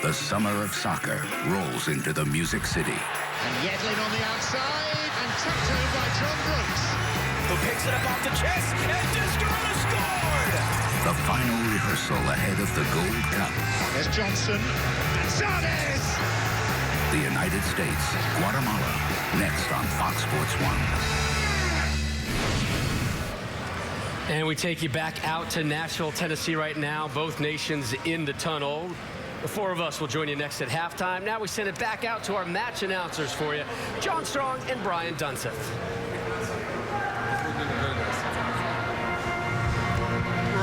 The summer of soccer rolls into the Music City. And Yedlin on the outside, and tapped home by John Brooks. Who picks it up off the chest, and Discona scored! The final rehearsal ahead of the Gold Cup. There's Johnson, and Sades! The United States, Guatemala, next on Fox Sports 1. And we take you back out to Nashville, Tennessee right now. Both nations in the tunnel. The four of us will join you next at halftime. Now we send it back out to our match announcers for you, John Strong and Brian Dunseth.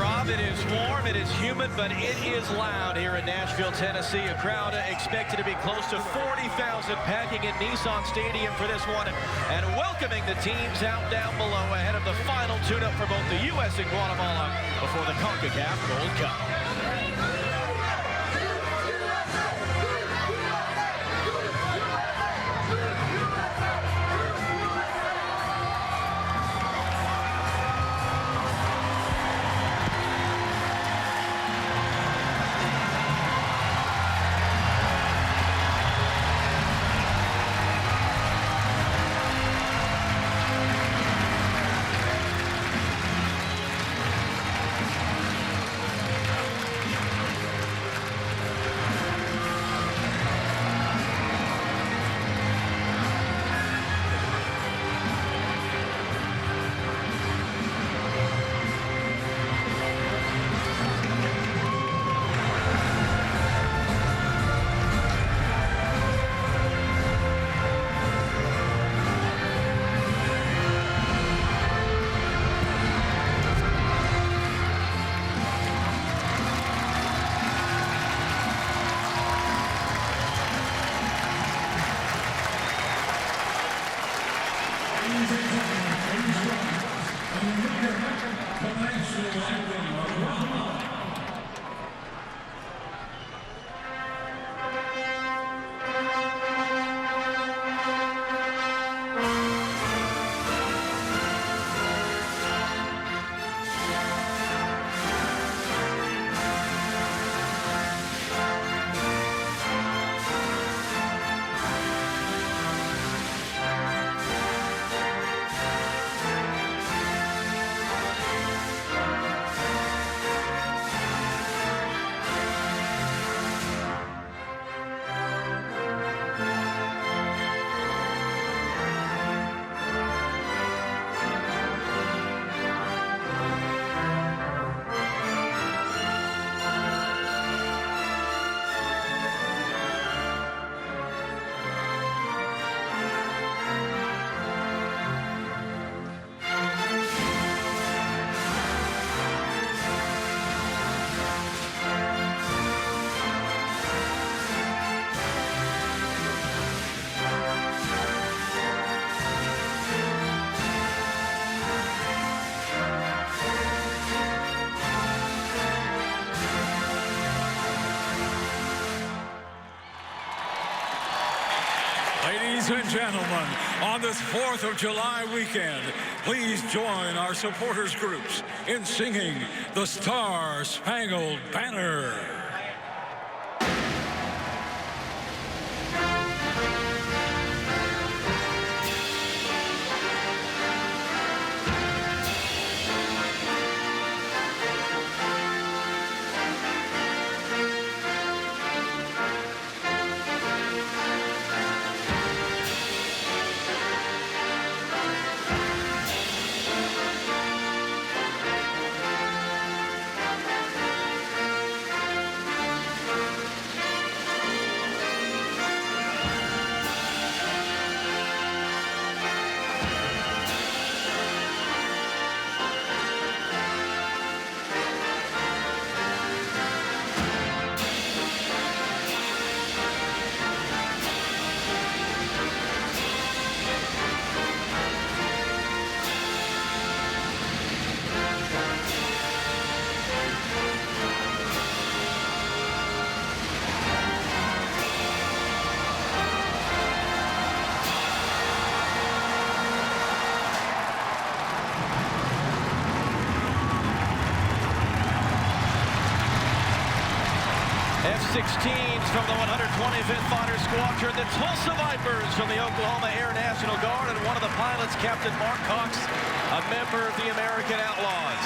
Rob, it is warm, it is humid, but it is loud here in Nashville, Tennessee. A crowd expected to be close to 40,000 packing in Nissan Stadium for this one and welcoming the teams out down below ahead of the final tune-up for both the U.S. and Guatemala before the CONCACAF Gold Cup. Ladies and gentlemen, on this 4th of July weekend, please join our supporters groups in singing the Star-Spangled Banner. F-16s from the 125th Fighter Squadron, the Tulsa Vipers from the Oklahoma Air National Guard, and one of the pilots, Captain Mark Cox, a member of the American Outlaws.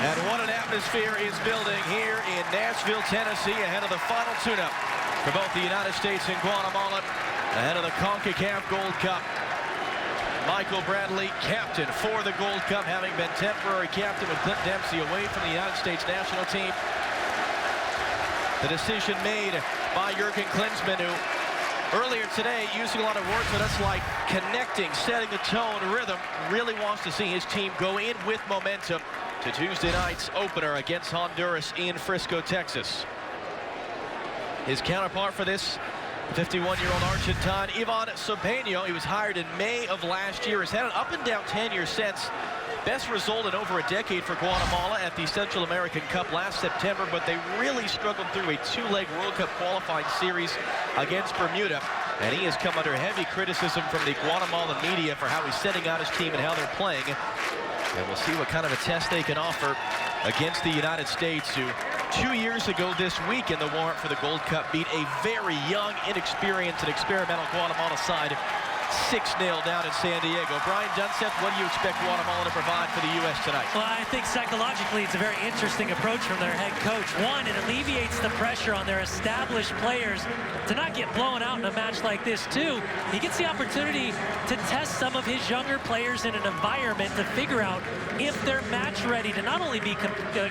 And what an atmosphere is building here in Nashville, Tennessee, ahead of the final tune-up for both the United States and Guatemala, ahead of the CONCACAF Gold Cup. Michael Bradley, captain for the Gold Cup, having been temporary captain with Clint Dempsey away from the United States national team. The decision made by Jurgen Klinsmann, who earlier today, using a lot of words with us like connecting, setting the tone, rhythm, really wants to see his team go in with momentum to Tuesday night's opener against Honduras in Frisco, Texas. His counterpart for this, 51-year-old Argentine, Ivan Sopeño, he was hired in May of last year, has had an up-and-down tenure since. Best result in over a decade for Guatemala at the Central American Cup last September, but they really struggled through a two-leg World Cup qualifying series against Bermuda. And he has come under heavy criticism from the Guatemalan media for how he's setting out his team and how they're playing. And we'll see what kind of a test they can offer against the United States, who 2 years ago this week in the warrant for the Gold Cup beat a very young, inexperienced, and experimental Guatemala side 6-0 down in San Diego. Brian Dunseth, what do you expect Guatemala to provide for the U.S. tonight? Well, I think psychologically it's a very interesting approach from their head coach. One, it alleviates the pressure on their established players to not get blown out in a match like this. Two, he gets the opportunity to test some of his younger players in an environment to figure out if they're match ready to not only be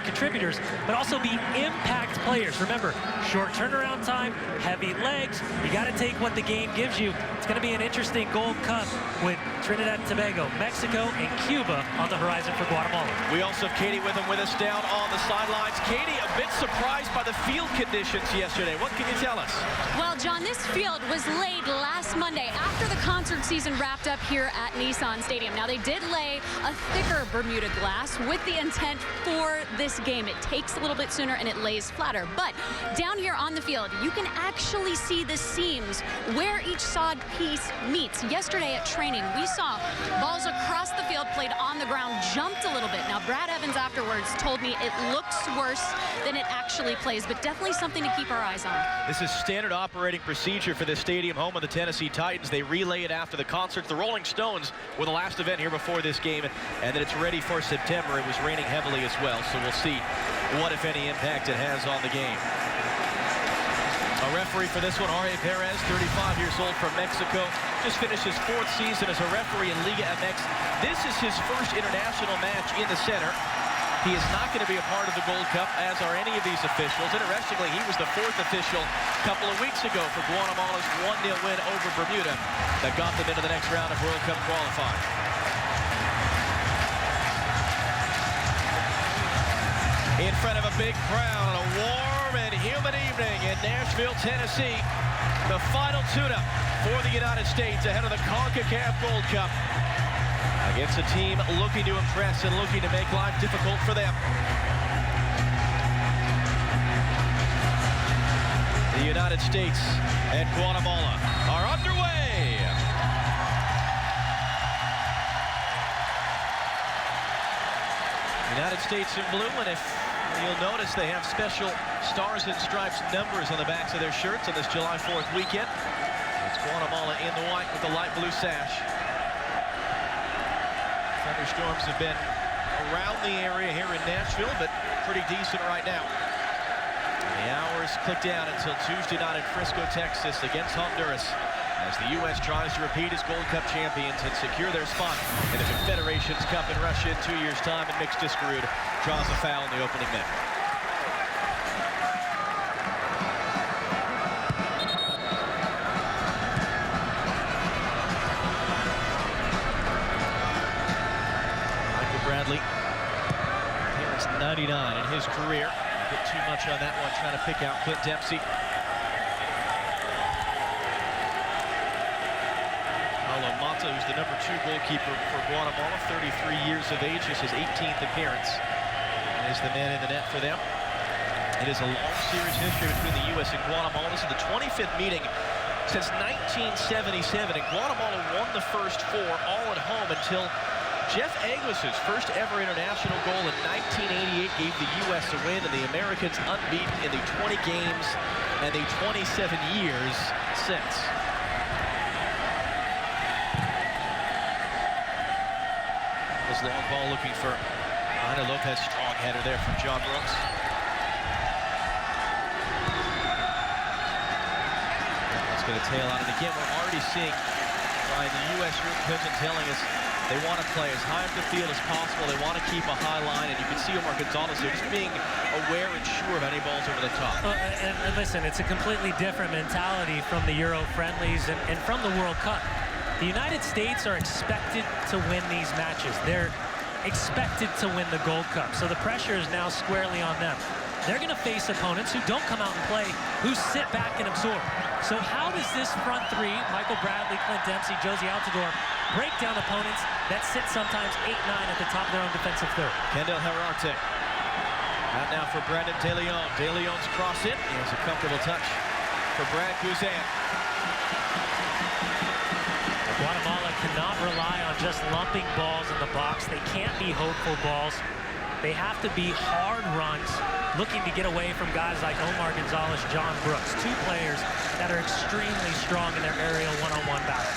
contributors, but also be impact players. Remember, short turnaround time, heavy legs. You got to take what the game gives you. It's going to be an interesting Gold Cup with Trinidad and Tobago, Mexico, and Cuba on the horizon for Guatemala. We also have Katie with us down on the sidelines. Katie, a bit surprised by the field conditions yesterday. What can you tell us? Well, John, this field was laid last Monday after the concert season wrapped up here at Nissan Stadium. Now, they did lay a thicker Bermuda glass with the intent for this game. It takes a little bit sooner and it lays flatter. But down here on the field, you can actually see the seams where each sod piece meets. Yesterday at training, we saw balls across the field played on the ground, jumped a little bit. Now, Brad Evans afterwards told me it looks worse than it actually plays, but definitely something to keep our eyes on. This is standard operating procedure for this stadium, home of the Tennessee Titans. They relay it after the concerts. The Rolling Stones were the last event here before this game, and then it's ready for September. It was raining heavily as well, so we'll see what, if any, impact it has on the game. A referee for this one, Jorge Perez, 35 years old, from Mexico. Just finished his 4th season as a referee in Liga MX. This is his first international match in the center. He is not going to be a part of the Gold Cup, as are any of these officials. Interestingly, he was the 4th official a couple of weeks ago for Guatemala's 1-0 win over Bermuda that got them into the next round of World Cup qualifying. In front of a big crowd on a warm and humid evening in Nashville, Tennessee, the final tune-up for the United States ahead of the CONCACAF Gold Cup against a team looking to impress and looking to make life difficult for them. The United States and Guatemala are underway. United States in blue, and if you'll notice, they have special stars and stripes numbers on the backs of their shirts on this July 4th weekend. It's Guatemala in the white with the light blue sash. Thunderstorms have been around the area here in Nashville, but pretty decent right now. The hours click down until Tuesday night in Frisco, Texas against Honduras, as the U.S. tries to repeat as Gold Cup champions and secure their spot in the Confederations Cup in Russia in 2 years' time. And Mix Diskerud draws a foul in the opening minute. Michael Bradley, appearance 99 in his career. A bit too much on that one, trying to pick out Clint Dempsey. Who's the number 2 goalkeeper for Guatemala, 33 years of age. This is his 18th appearance, and is the man in the net for them. It is a long series history between the U.S. and Guatemala. This is the 25th meeting since 1977, and Guatemala won the first 4 all at home until Jeff Aglus's first ever international goal in 1988 gave the U.S. a win, and the Americans unbeaten in the 20 games and the 27 years since. This long ball looking for Ana Lopez. Strong header there from John Brooks. That's going to tail out. And again, we're already seeing the U.S. Coaching telling us they want to play as high up the field as possible. They want to keep a high line, and you can see Omar Gonzalez here just being aware and sure of any balls over the top. And listen, it's a completely different mentality from the Euro friendlies and from the World Cup. The United States are expected to win these matches. They're expected to win the Gold Cup, so the pressure is now squarely on them. They're going to face opponents who don't come out and play, who sit back and absorb. So how does this front three, Michael Bradley, Clint Dempsey, Josie Altidore, break down opponents that sit sometimes 8-9 at the top of their own defensive third? Kendall Herarte. Out now for Brandon De Leon. De Leon's cross it. He has a comfortable touch for Brad Guzan. Guatemala cannot rely on just lumping balls in the box. They can't be hopeful balls. They have to be hard runs, looking to get away from guys like Omar Gonzalez, John Brooks, two players that are extremely strong in their aerial one-on-one battles.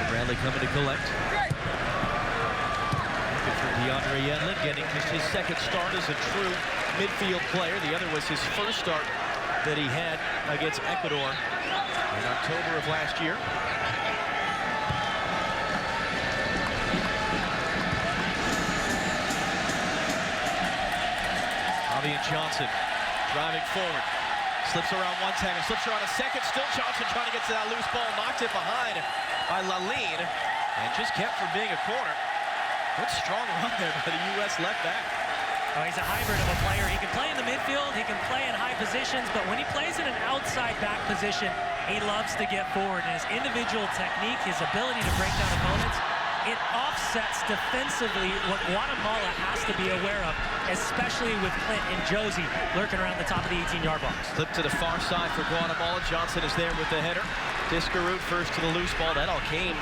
Bradley coming to collect. DeAndre Yedlin getting his second start as a true midfield player. The other was his first start that he had against Ecuador in October of last year. Fabian Johnson driving forward. Slips around one tackle, slips around a second. Still Johnson trying to get to that loose ball. Knocked it behind by Lalin and just kept from being a corner. Good strong run there by the U.S. left back. Oh, he's a hybrid of a player. He can play in the midfield, he can play in high positions, but when he plays in an outside back position, he loves to get forward. And his individual technique, his ability to break down opponents, it offsets defensively what Guatemala has to be aware of, especially with Clint and Josie lurking around the top of the 18-yard box. Flip to the far side for Guatemala. Johnson is there with the header. Discarut first to the loose ball. That all came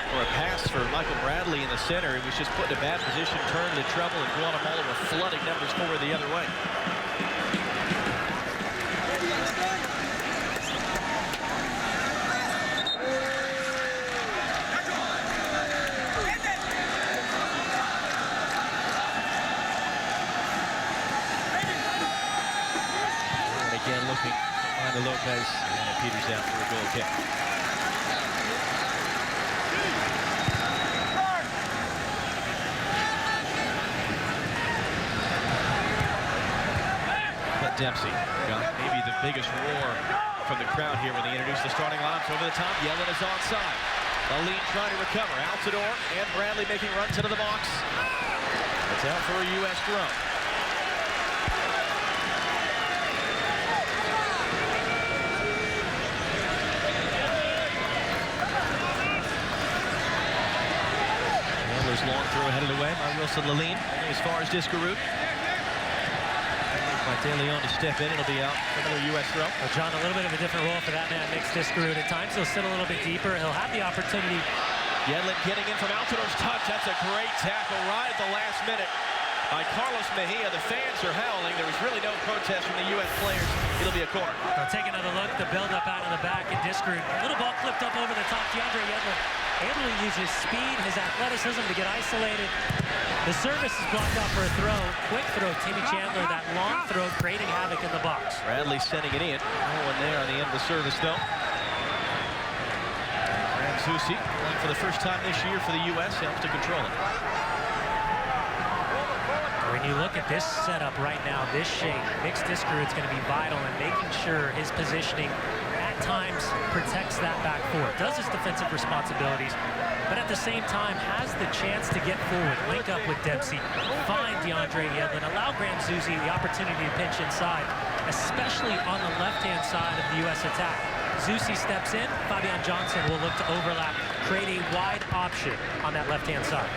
for a pass for Michael Bradley in the center. It was just put in a bad position, turned to trouble, and Guatemala were flooding numbers forward the other way. And again, looking behind the Lopez, and Peters out for a goal kick. Dempsey got maybe the biggest roar from the crowd here when they introduced the starting lineups over the top. Yellen is onside. Lalin trying to recover. Altidore and Bradley making runs into the box. It's out for a U.S. throw. Handler's long throw headed away by Wilson Lalin as far as Discarut. By De Leon to step in, it'll be out for another U.S. throw. Well, John, a little bit of a different role for that man, Nick Discarut. At times, he'll sit a little bit deeper. He'll have the opportunity. Yedlin getting in from Altidore's touch. That's a great tackle right at the last minute by Carlos Mejia. The fans are howling. There was really no protest from the U.S. players. It'll be a corner. We'll take another look. The build-up out of the back, and Discarut. Little ball clipped up over the top. DeAndre Yedlin able to use his speed, his athleticism to get isolated. The service is blocked out for a throw. Quick throw, Timmy Chandler, that long throw, creating havoc in the box. Bradley sending it in. No one there on the end of the service, though. Ramzusi playing for the first time this year for the U.S. helps to control it. When you look at this setup right now, this shape, Nick Discarut's going to be vital in making sure his positioning at times protects that back four, does his defensive responsibilities, but at the same time has the chance to get forward, link up with Dempsey, find DeAndre Yedlin, allow Ramzusi the opportunity to pinch inside, especially on the left-hand side of the U.S. attack. Zusi steps in, Fabian Johnson will look to overlap, create a wide option on that left-hand side.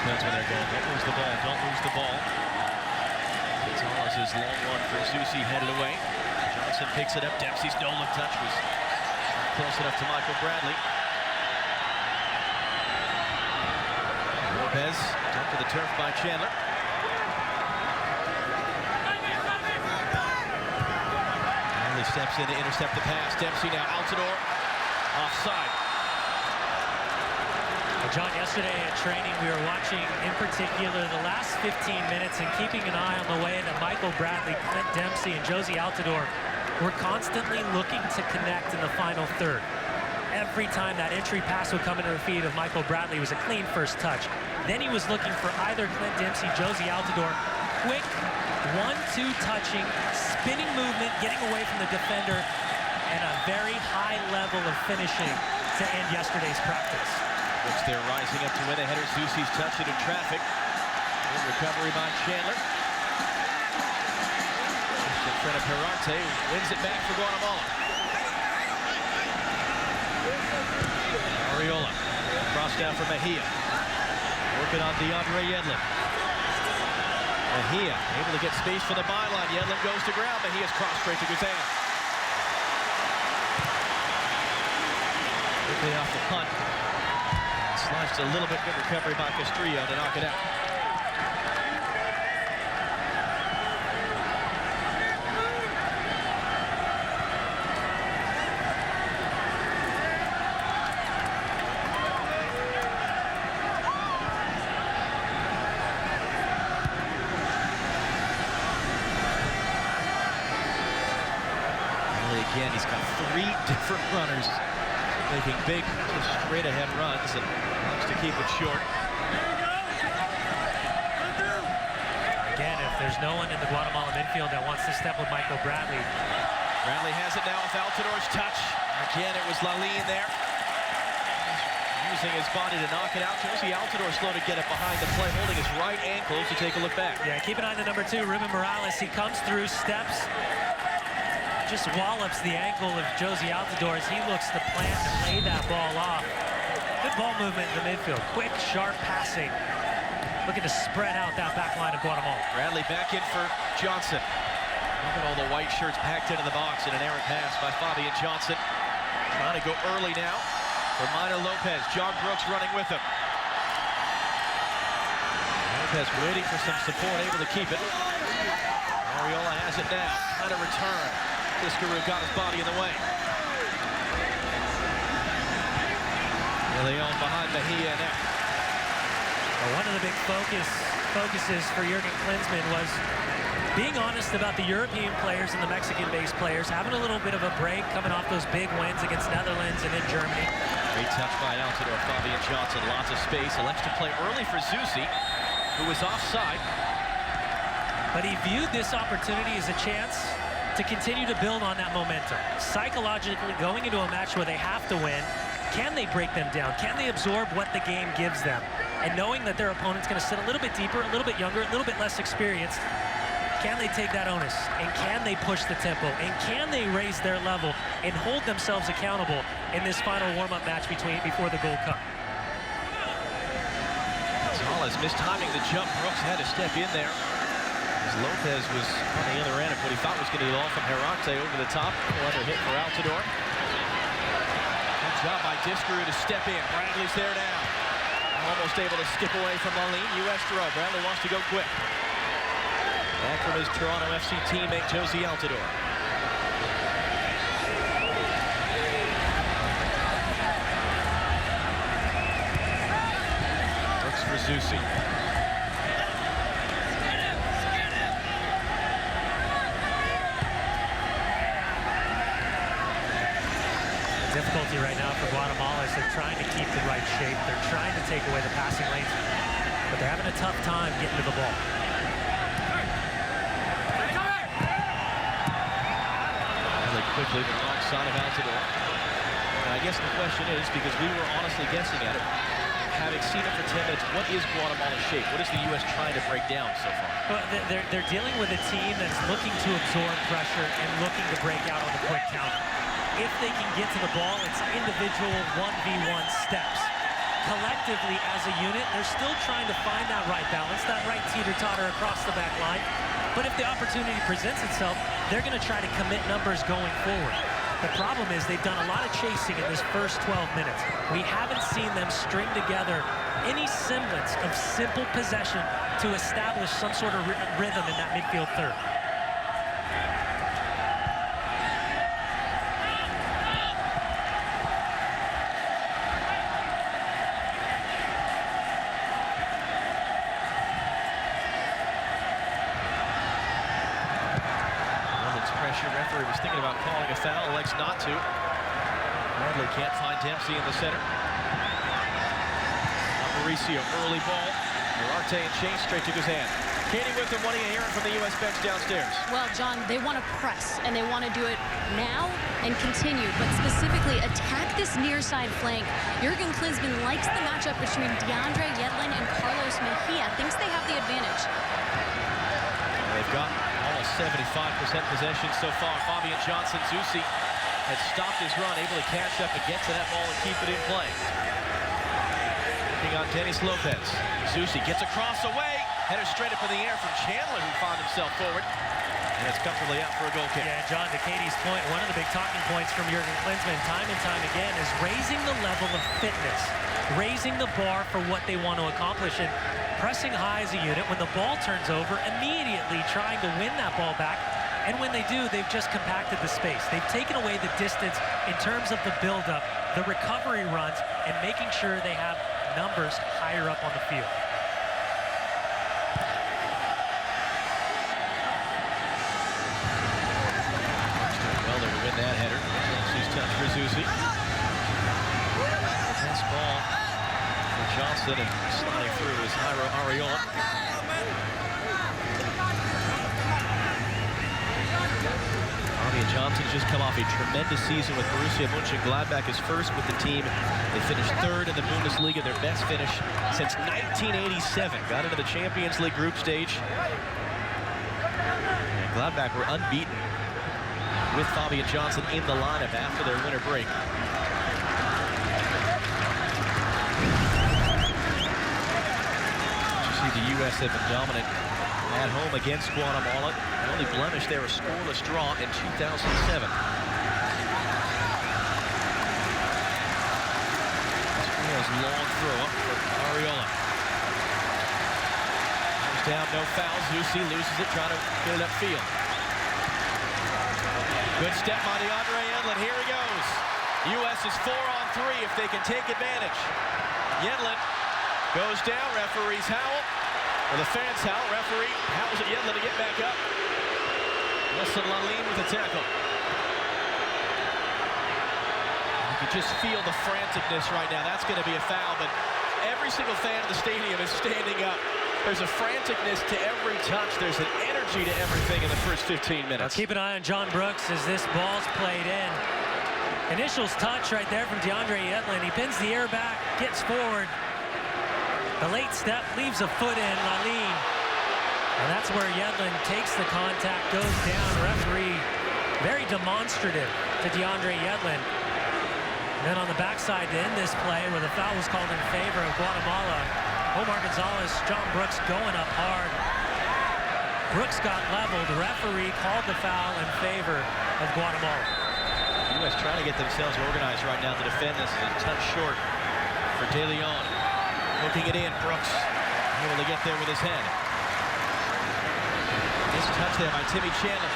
Depends when they're going. Don't lose the ball. Don't lose the ball. Gonzalez's long one for Zusi headed away. Johnson picks it up. Dempsey's no-look touch was close enough to Michael Bradley. Lopez dumped to the turf by Chandler. Bradley steps in to intercept the pass. Dempsey now Altidore offside. John, yesterday at training, we were watching, in particular, the last 15 minutes and keeping an eye on the way that Michael Bradley, Clint Dempsey, and Josie Altidore were constantly looking to connect in the final third. Every time that entry pass would come into the feet of Michael Bradley, it was a clean first touch. Then he was looking for either Clint Dempsey, Josie Altidore, quick 1-2 touching, spinning movement, getting away from the defender, and a very high level of finishing to end yesterday's practice. Which they're rising up to win a header. Zusi's touched it in traffic. Good recovery by Chandler. Just in front of Herarte, wins it back for Guatemala. Ariola, cross down for Mejia. Working on DeAndre Yedlin. Mejia able to get space for the byline. Yedlin goes to ground. Mejia's cross straight to Guzan. Quickly off the punt. Sliced a little bit. Good recovery by Castrillo to knock it out. Really, again, he's got 3 different runners making big, just straight ahead runs, and wants to keep it short. Again, if there's no one in the Guatemala midfield that wants to step with Michael Bradley. Bradley has it now with Altidore's touch. Again, it was Lalin there. Using his body to knock it out. Josie Altidore slow to get it behind the play, holding his right ankle to take a look back. Yeah, keep an eye on the number 2, Ruben Morales. He comes through, steps, just wallops the ankle of Josie Altidore as he looks to plant and lay that ball off. Good ball movement in the midfield. Quick, sharp passing. Looking to spread out that back line of Guatemala. Bradley back in for Johnson. Look at all the white shirts packed into the box in an errant pass by Fabian Johnson. Trying to go early now for Minor Lopez. John Brooks running with him. Lopez waiting for some support, able to keep it. Ariola has it now. Trying to return. Tiscaroo got his body in the way. Leon behind Mejia now. Well, one of the big focuses for Jurgen Klinsmann was being honest about the European players and the Mexican-based players, having a little bit of a break coming off those big wins against Netherlands and in Germany. Great touch by Altidore. Fabian Johnson, lots of space. Elects to play early for Zusi, who was offside. But he viewed this opportunity as a chance to continue to build on that momentum. Psychologically, going into a match where they have to win, can they break them down? Can they absorb what the game gives them? And knowing that their opponent's going to sit a little bit deeper, a little bit younger, a little bit less experienced, can they take that onus? And can they push the tempo? And can they raise their level and hold themselves accountable in this final warm-up match before the Gold Cup? Gonzalez mistiming the jump. Brooks had to step in there. As Lopez was on the other end of what he thought was going to be the ball from Herarte over the top. Another hit for Altidore. Good job by Tiscaroo to step in. Bradley's there now. Almost able to skip away from Lalin. U.S. throw. Bradley wants to go quick. Back from his Toronto FC teammate, Josie Altidore. Looks for Zusi. Difficulty right now for Guatemala is they're trying to keep the right shape. They're trying to take away the passing lanes, but they're having a tough time getting to the ball. Really quickly, the wrong side of Altidore. And I guess the question is, because we were honestly guessing at it, having seen it for 10 minutes, what is Guatemala's shape? What is the U.S. trying to break down so far? Well, they're dealing with a team that's looking to absorb pressure and looking to break out on the quick counter. If they can get to the ball, it's individual 1v1 steps. collectively as a unit, they're still trying to find that right balance, that right teeter-totter across the back line. But if the opportunity presents itself, they're going to try to commit numbers going forward. The problem is they've done a lot of chasing in this first 12 minutes. We haven't seen them string together any semblance of simple possession to establish some sort of rhythm in that midfield third. Referee was thinking about calling a foul, elects not to. Bradley can't find Dempsey in the center. Mauricio, early ball. Arte and Chase straight to Guzan. Katie with him, what are you hearing from the U.S. bench downstairs? Well, John, they want to press, and they want to do it now and continue, but specifically attack this near side flank. Jurgen Klinsmann likes the matchup between DeAndre Yedlin and Carlos Mejia. Thinks they have the advantage. They've got almost 75% possession so far. Fabian Johnson, Zusi has stopped his run, able to catch up and get to that ball and keep it in play. Looking on Dennis Lopez. Zusi gets across away, header straight up in the air from Chandler, who found himself forward. And it's comfortably out for a goal kick. Yeah, John, to Katie's point, one of the big talking points from Jurgen Klinsmann time and time again is raising the level of fitness, raising the bar for what they want to accomplish, and pressing high as a unit. When the ball turns over, immediately trying to win that ball back. And when they do, they've just compacted the space. They've taken away the distance in terms of the buildup, the recovery runs, and making sure they have numbers higher up on the field. Well there to win that header. Chelsea's touch for Zusi. Pass ball for Johnson, and sliding through is Jairo Arriola. Fabian Johnson's just come off a tremendous season with Borussia Mönchengladbach, his first with the team. They finished third in the Bundesliga, their best finish since 1987. Got into the Champions League group stage. And Gladbach were unbeaten with Fabian Johnson in the lineup after their winter break. You see the U.S. have been dominant at home against Guatemala. The only blemish there, a scoreless draw in 2007. This long throw up for Arriola. Goes down, no foul. Zusi loses it, trying to get it upfield. Good step by DeAndre Yedlin. Here he goes. U.S. is 4-on-3 if they can take advantage. Yedlin goes down. Referees howl. Well, the fans howl. Referee howls at Yedlin to get back up. Wilson Lalin with the tackle. You can just feel the franticness right now. That's going to be a foul, but every single fan in the stadium is standing up. There's a franticness to every touch. There's an energy to everything in the first 15 minutes. Keep an eye on John Brooks as this ball's played in. Initials touch right there from DeAndre Yedlin. He pins the air back, gets forward. The late step leaves a foot in, Lalin. And that's where Yedlin takes the contact, goes down. Referee very demonstrative to DeAndre Yedlin. And then on the backside to end this play, where the foul was called in favor of Guatemala, Omar Gonzalez, John Brooks going up hard. Brooks got leveled. The referee called the foul in favor of Guatemala. The U.S. trying to get themselves organized right now to defend this. Is a touch short for De Leon. Hooking it in, Brooks able to get there with his head. Nice touch there by Timmy Chandler.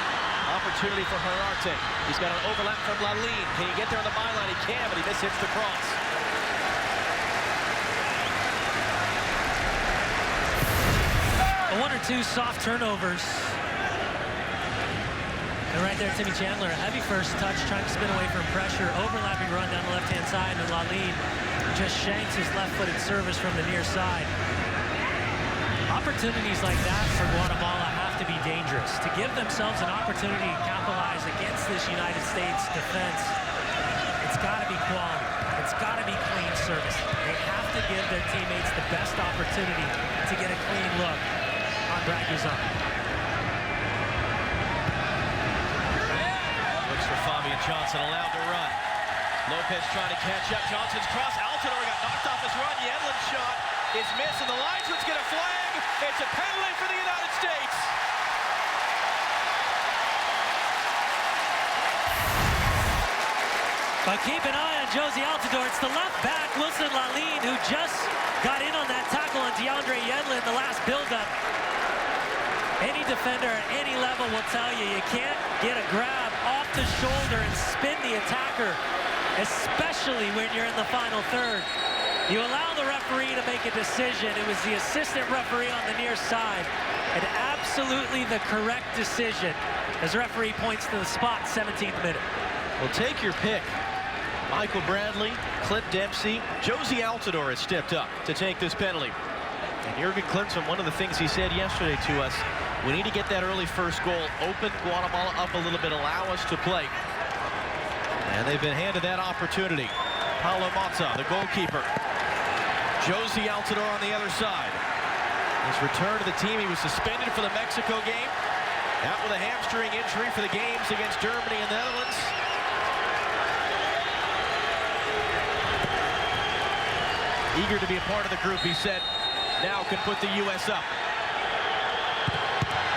Opportunity for Herarte. He's got an overlap from Lalin. Can he get there on the byline? He can, but he mishits the cross. One or two soft turnovers. And right there, Timmy Chandler, a heavy first touch, trying to spin away from pressure. Overlapping run down the left-hand side, and Lalin just shanks his left-footed service from the near side. Opportunities like that for Guatemala have to be dangerous. To give themselves an opportunity to capitalize against this United States defense, it's got to be quality. It's got to be clean service. They have to give their teammates the best opportunity to get a clean look on Brad Guzan. Looks for Fabian Johnson, allowed to run. Lopez trying to catch up. Johnson's cross. Altidore got knocked off his run. Yedlin's shot is missed, and the linesman's going to flag. It's a penalty for the United States. But keep an eye on Josie Altidore. It's the left back, Wilson Lalin, who just got in on that tackle on DeAndre Yedlin, the last build-up. Any defender at any level will tell you, you can't get a grab off the shoulder and spin the attacker, especially when you're in the final third. You allow the referee to make a decision. It was the assistant referee on the near side. And absolutely the correct decision as referee points to the spot, 17th minute. Well, take your pick. Michael Bradley, Clint Dempsey, Josie Altidore has stepped up to take this penalty. And Jurgen Klinsmann, one of the things he said yesterday to us, we need to get that early first goal, open Guatemala up a little bit, allow us to play. And they've been handed that opportunity. Paulo Mata, the goalkeeper. Josie Altidore on the other side. His return to the team, he was suspended for the Mexico game. Out with a hamstring injury for the games against Germany and the Netherlands. Eager to be a part of the group, he said. Now can put the U.S. up.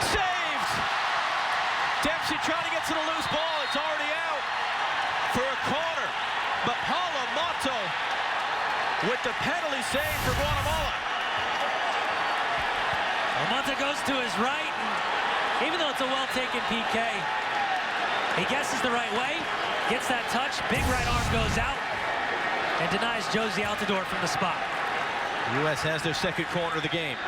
Saved! Dempsey trying to get to the loose ball. It's already out for a corner. But Paulo Mata with the penalty save for Guatemala. Mata goes to his right, and even though it's a well-taken PK, he guesses the right way, gets that touch, big right arm goes out, and denies Josie Altidore from the spot. The U.S. has their second corner of the game.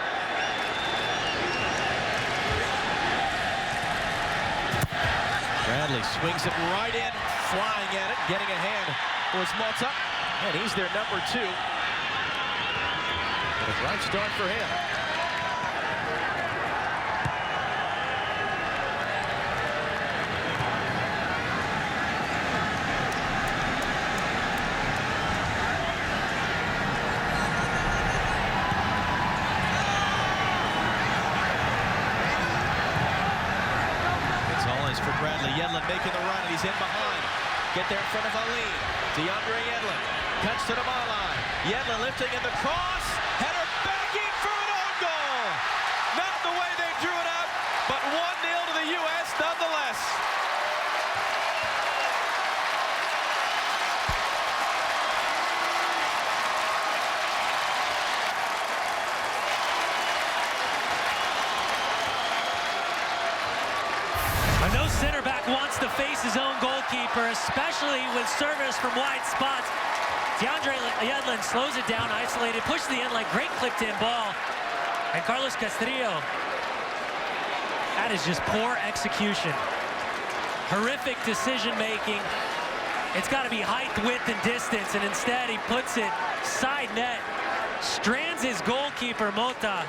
Bradley swings it right in, flying at it, getting a hand towards Mata, and he's their number 2. And a bright start for him. For Bradley, Yedlin making the run, and he's in behind. Get there in front of Ali. DeAndre Yedlin cuts to the ball line. Yedlin lifting in the cross. Header back in for an own goal. Not the way they drew it up, but 1-0 to the U.S. nonetheless. No center back wants to face his own goalkeeper, especially with service from wide spots. DeAndre Yedlin slows it down, isolated, pushes the end like great clipped-in ball. And Carlos Castrillo, that is just poor execution. Horrific decision-making. It's got to be height, width, and distance, and instead he puts it side net, strands his goalkeeper, Mota.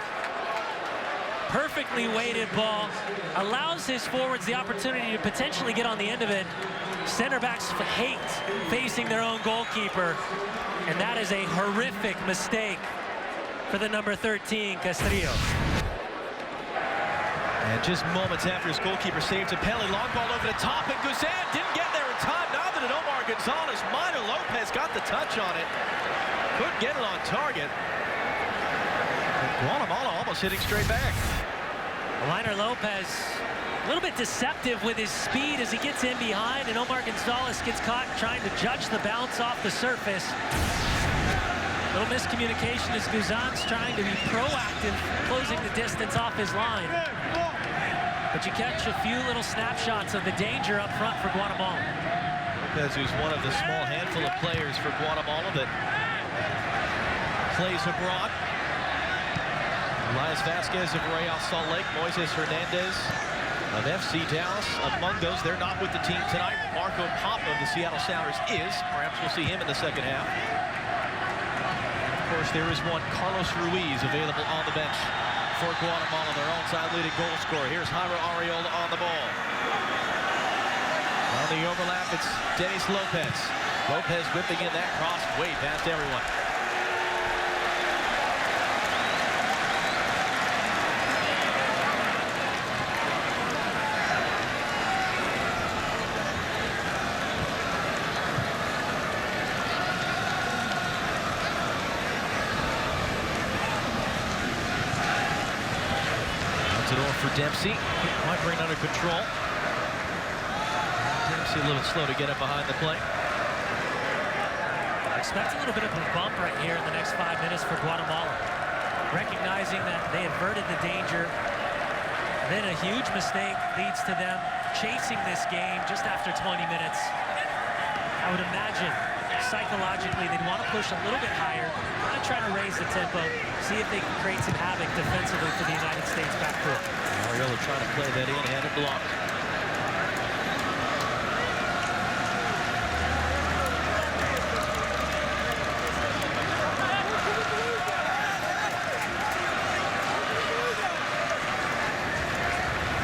Perfectly weighted ball, allows his forwards the opportunity to potentially get on the end of it. Center backs hate facing their own goalkeeper, and that is a horrific mistake for the number 13, Castrillo. And just moments after his goalkeeper saves a penalty, long ball over the top, and Guzan didn't get there in time. Neither did Omar Gonzalez. Minor Lopez got the touch on it. Couldn't get it on target. Guatemala almost hitting straight back. Minor Lopez, a little bit deceptive with his speed as he gets in behind, and Omar Gonzalez gets caught trying to judge the bounce off the surface. A little miscommunication as Guzan's trying to be proactive, closing the distance off his line. But you catch a few little snapshots of the danger up front for Guatemala. Lopez, who's one of the small handful of players for Guatemala that plays abroad. Elias Vasquez of Real Salt Lake, Moises Hernandez of FC Dallas. Among those, they're not with the team tonight. Marco Pop of the Seattle Sounders is. Perhaps we'll see him in the second half. And of course, there is one, Carlos Ruiz, available on the bench for Guatemala, their onside leading goal scorer. Here's Jairo Arriola on the ball. On the overlap, it's Denis Lopez. Lopez whipping in that cross way past everyone. for Dempsey. Might bring under control. Dempsey a little slow to get up behind the play. Expect a little bit of a bump right here in the next 5 minutes for Guatemala. Recognizing that they averted the danger. Then a huge mistake leads to them chasing this game just after 20 minutes. I would imagine psychologically they'd want to push a little bit higher, want to try to raise the tempo, see if they can create some havoc defensively for the United States backcourt. Ariola trying to play that in, had it blocked.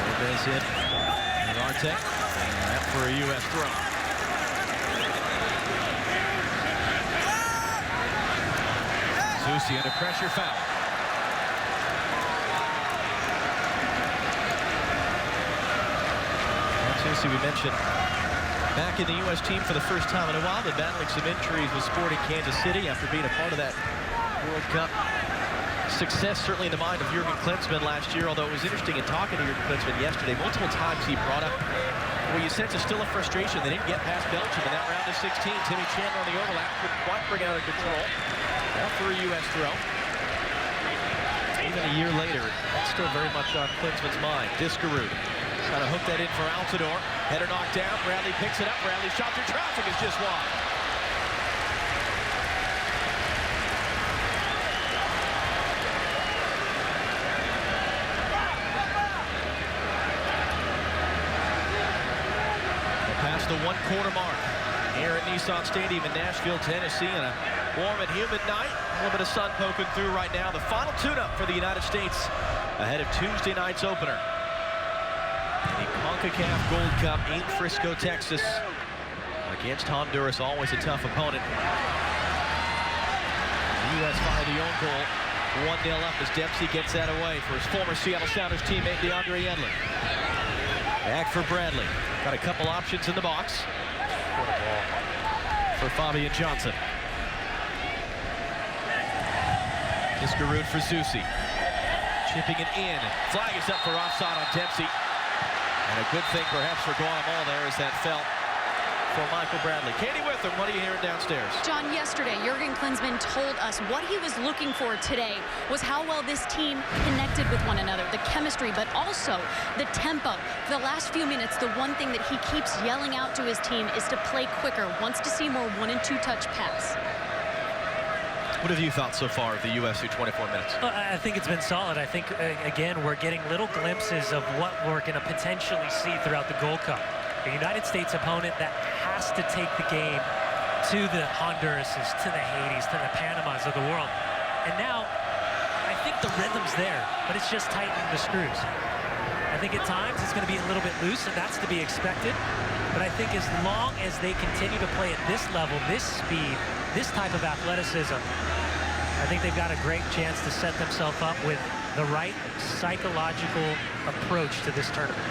Lopez in, and Artek, out for a U.S. throw. Zusi under pressure, foul. Zusi, we mentioned, back in the U.S. team for the first time in a while, but battling some injuries with Sporting Kansas City after being a part of that World Cup success, certainly in the mind of Jurgen Klinsmann last year, although it was interesting in talking to Jurgen Klinsmann yesterday, multiple times he brought up well, you sense it's still a frustration. They didn't get past Belgium in that round of 16. Timmy Chandler on the overlap couldn't quite bring it out of control. Now for a U.S. throw. Even a year later, it's still very much on Klinsmann's mind. Discarud trying to hook that in for Altidore. Header knocked down. Bradley picks it up. Bradley's shot through traffic is just wide. Past the one-quarter mark here at Nissan Stadium in Nashville, Tennessee, on a warm and humid night. A little bit of sun poking through right now. The final tune-up for the United States ahead of Tuesday night's opener. The CONCACAF Gold Cup in Frisco, Texas, against Honduras, always a tough opponent. The U.S. fired the own goal, 1-0 up as Dempsey gets that away for his former Seattle Sounders teammate DeAndre Yedlin. Back for Bradley. Got a couple options in the box for Fabian Johnson. Discarud for Zusi. Chipping it in. Flag is up for offside on Dempsey. And a good thing perhaps for Guatemala there is that fell for Michael Bradley. Katie Witham, what are you hearing downstairs? John, yesterday, Jurgen Klinsmann told us what he was looking for today was how well this team connected with one another, the chemistry, but also the tempo. For the last few minutes, the one thing that he keeps yelling out to his team is to play quicker, wants to see more 1- and 2-touch pass. What have you thought so far of the U.S. through 24 minutes? I think it's been solid. I think, again, we're getting little glimpses of what we're going to potentially see throughout the Gold Cup. A United States opponent that has to take the game to the Hondurases, to the Haitis, to the Panamas of the world. And now, I think the rhythm's there, but it's just tightening the screws. I think at times it's going to be a little bit loose, and that's to be expected. But I think as long as they continue to play at this level, this speed, this type of athleticism, I think they've got a great chance to set themselves up with the right psychological approach to this tournament.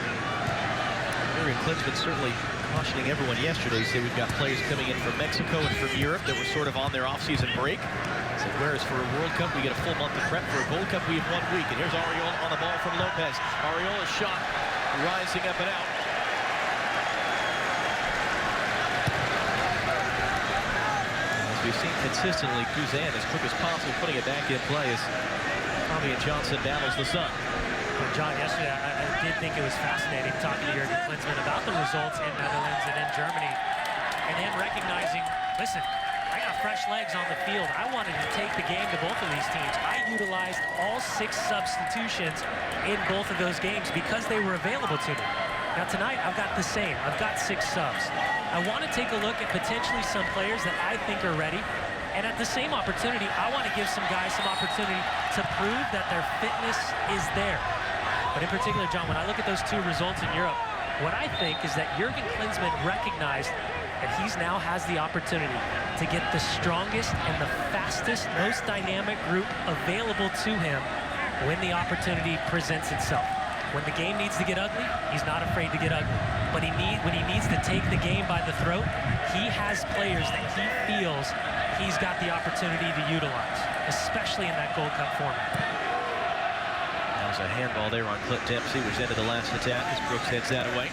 Jurgen Klinsmann certainly cautioning everyone yesterday. He said we've got players coming in from Mexico and from Europe that were sort of on their off-season break. He said, whereas for a World Cup, we get a full month of prep. For a Gold Cup, we have 1 week. And here's Ariola on the ball from Lopez. Ariola's shot rising up and out. As we've seen consistently, Kuzan as quick as possible putting it back in play as Fabian Johnson battles the sun. John, yesterday I did think it was fascinating talking to Jurgen Klinsmann about the results in Netherlands and in Germany, and him recognizing, listen, I got fresh legs on the field. I wanted to take the game to both of these teams. I utilized all 6 substitutions in both of those games because they were available to me. Now tonight I've got the same. I've got 6 subs. I want to take a look at potentially some players that I think are ready. And at the same opportunity, I want to give some guys some opportunity to prove that their fitness is there. But in particular, John, when I look at those 2 results in Europe, what I think is that Jurgen Klinsmann recognized that he now has the opportunity to get the strongest and the fastest, most dynamic group available to him when the opportunity presents itself. When the game needs to get ugly, he's not afraid to get ugly. But when he needs to take the game by the throat, he has players that he feels he's got the opportunity to utilize, especially in that Gold Cup format. There's a handball there on Clint Dempsey, which ended the last attack as Brooks heads that away.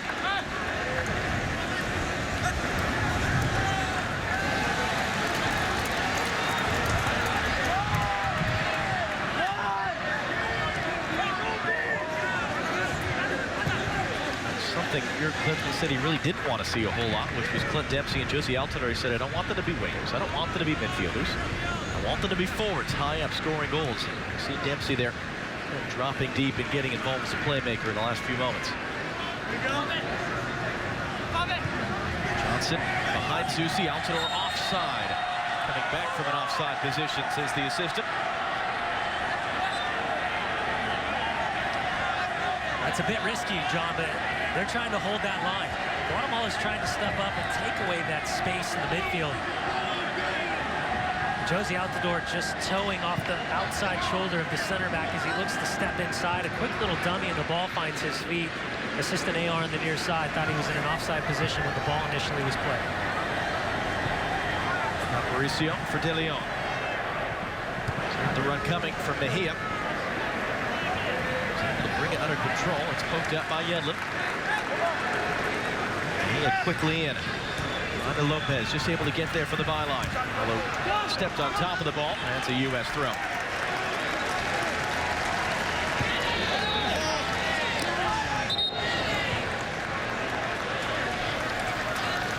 Something Jurgen Klinsmann said he really didn't want to see a whole lot, which was Clint Dempsey and Josie Altidore. He said, I don't want them to be wingers. I don't want them to be midfielders. I want them to be forwards, high up, scoring goals. You see Dempsey there dropping deep and getting involved as a playmaker in the last few moments. Johnson behind Zusi. Altidore offside. Coming back from an offside position, says the assistant. That's a bit risky, John, but they're trying to hold that line. Guatemala's trying to step up and take away that space in the midfield. Josie Altidore just towing off the outside shoulder of the center back as he looks to step inside. A quick little dummy and the ball finds his feet. Assistant AR on the near side thought he was in an offside position when the ball initially was played. Mauricio for De Leon. The run coming from Mejia. To bring it under control. It's poked out by Yedlin. Mejia quickly in. Under Lopez, just able to get there for the byline. Although stepped on top of the ball. That's a U.S. throw.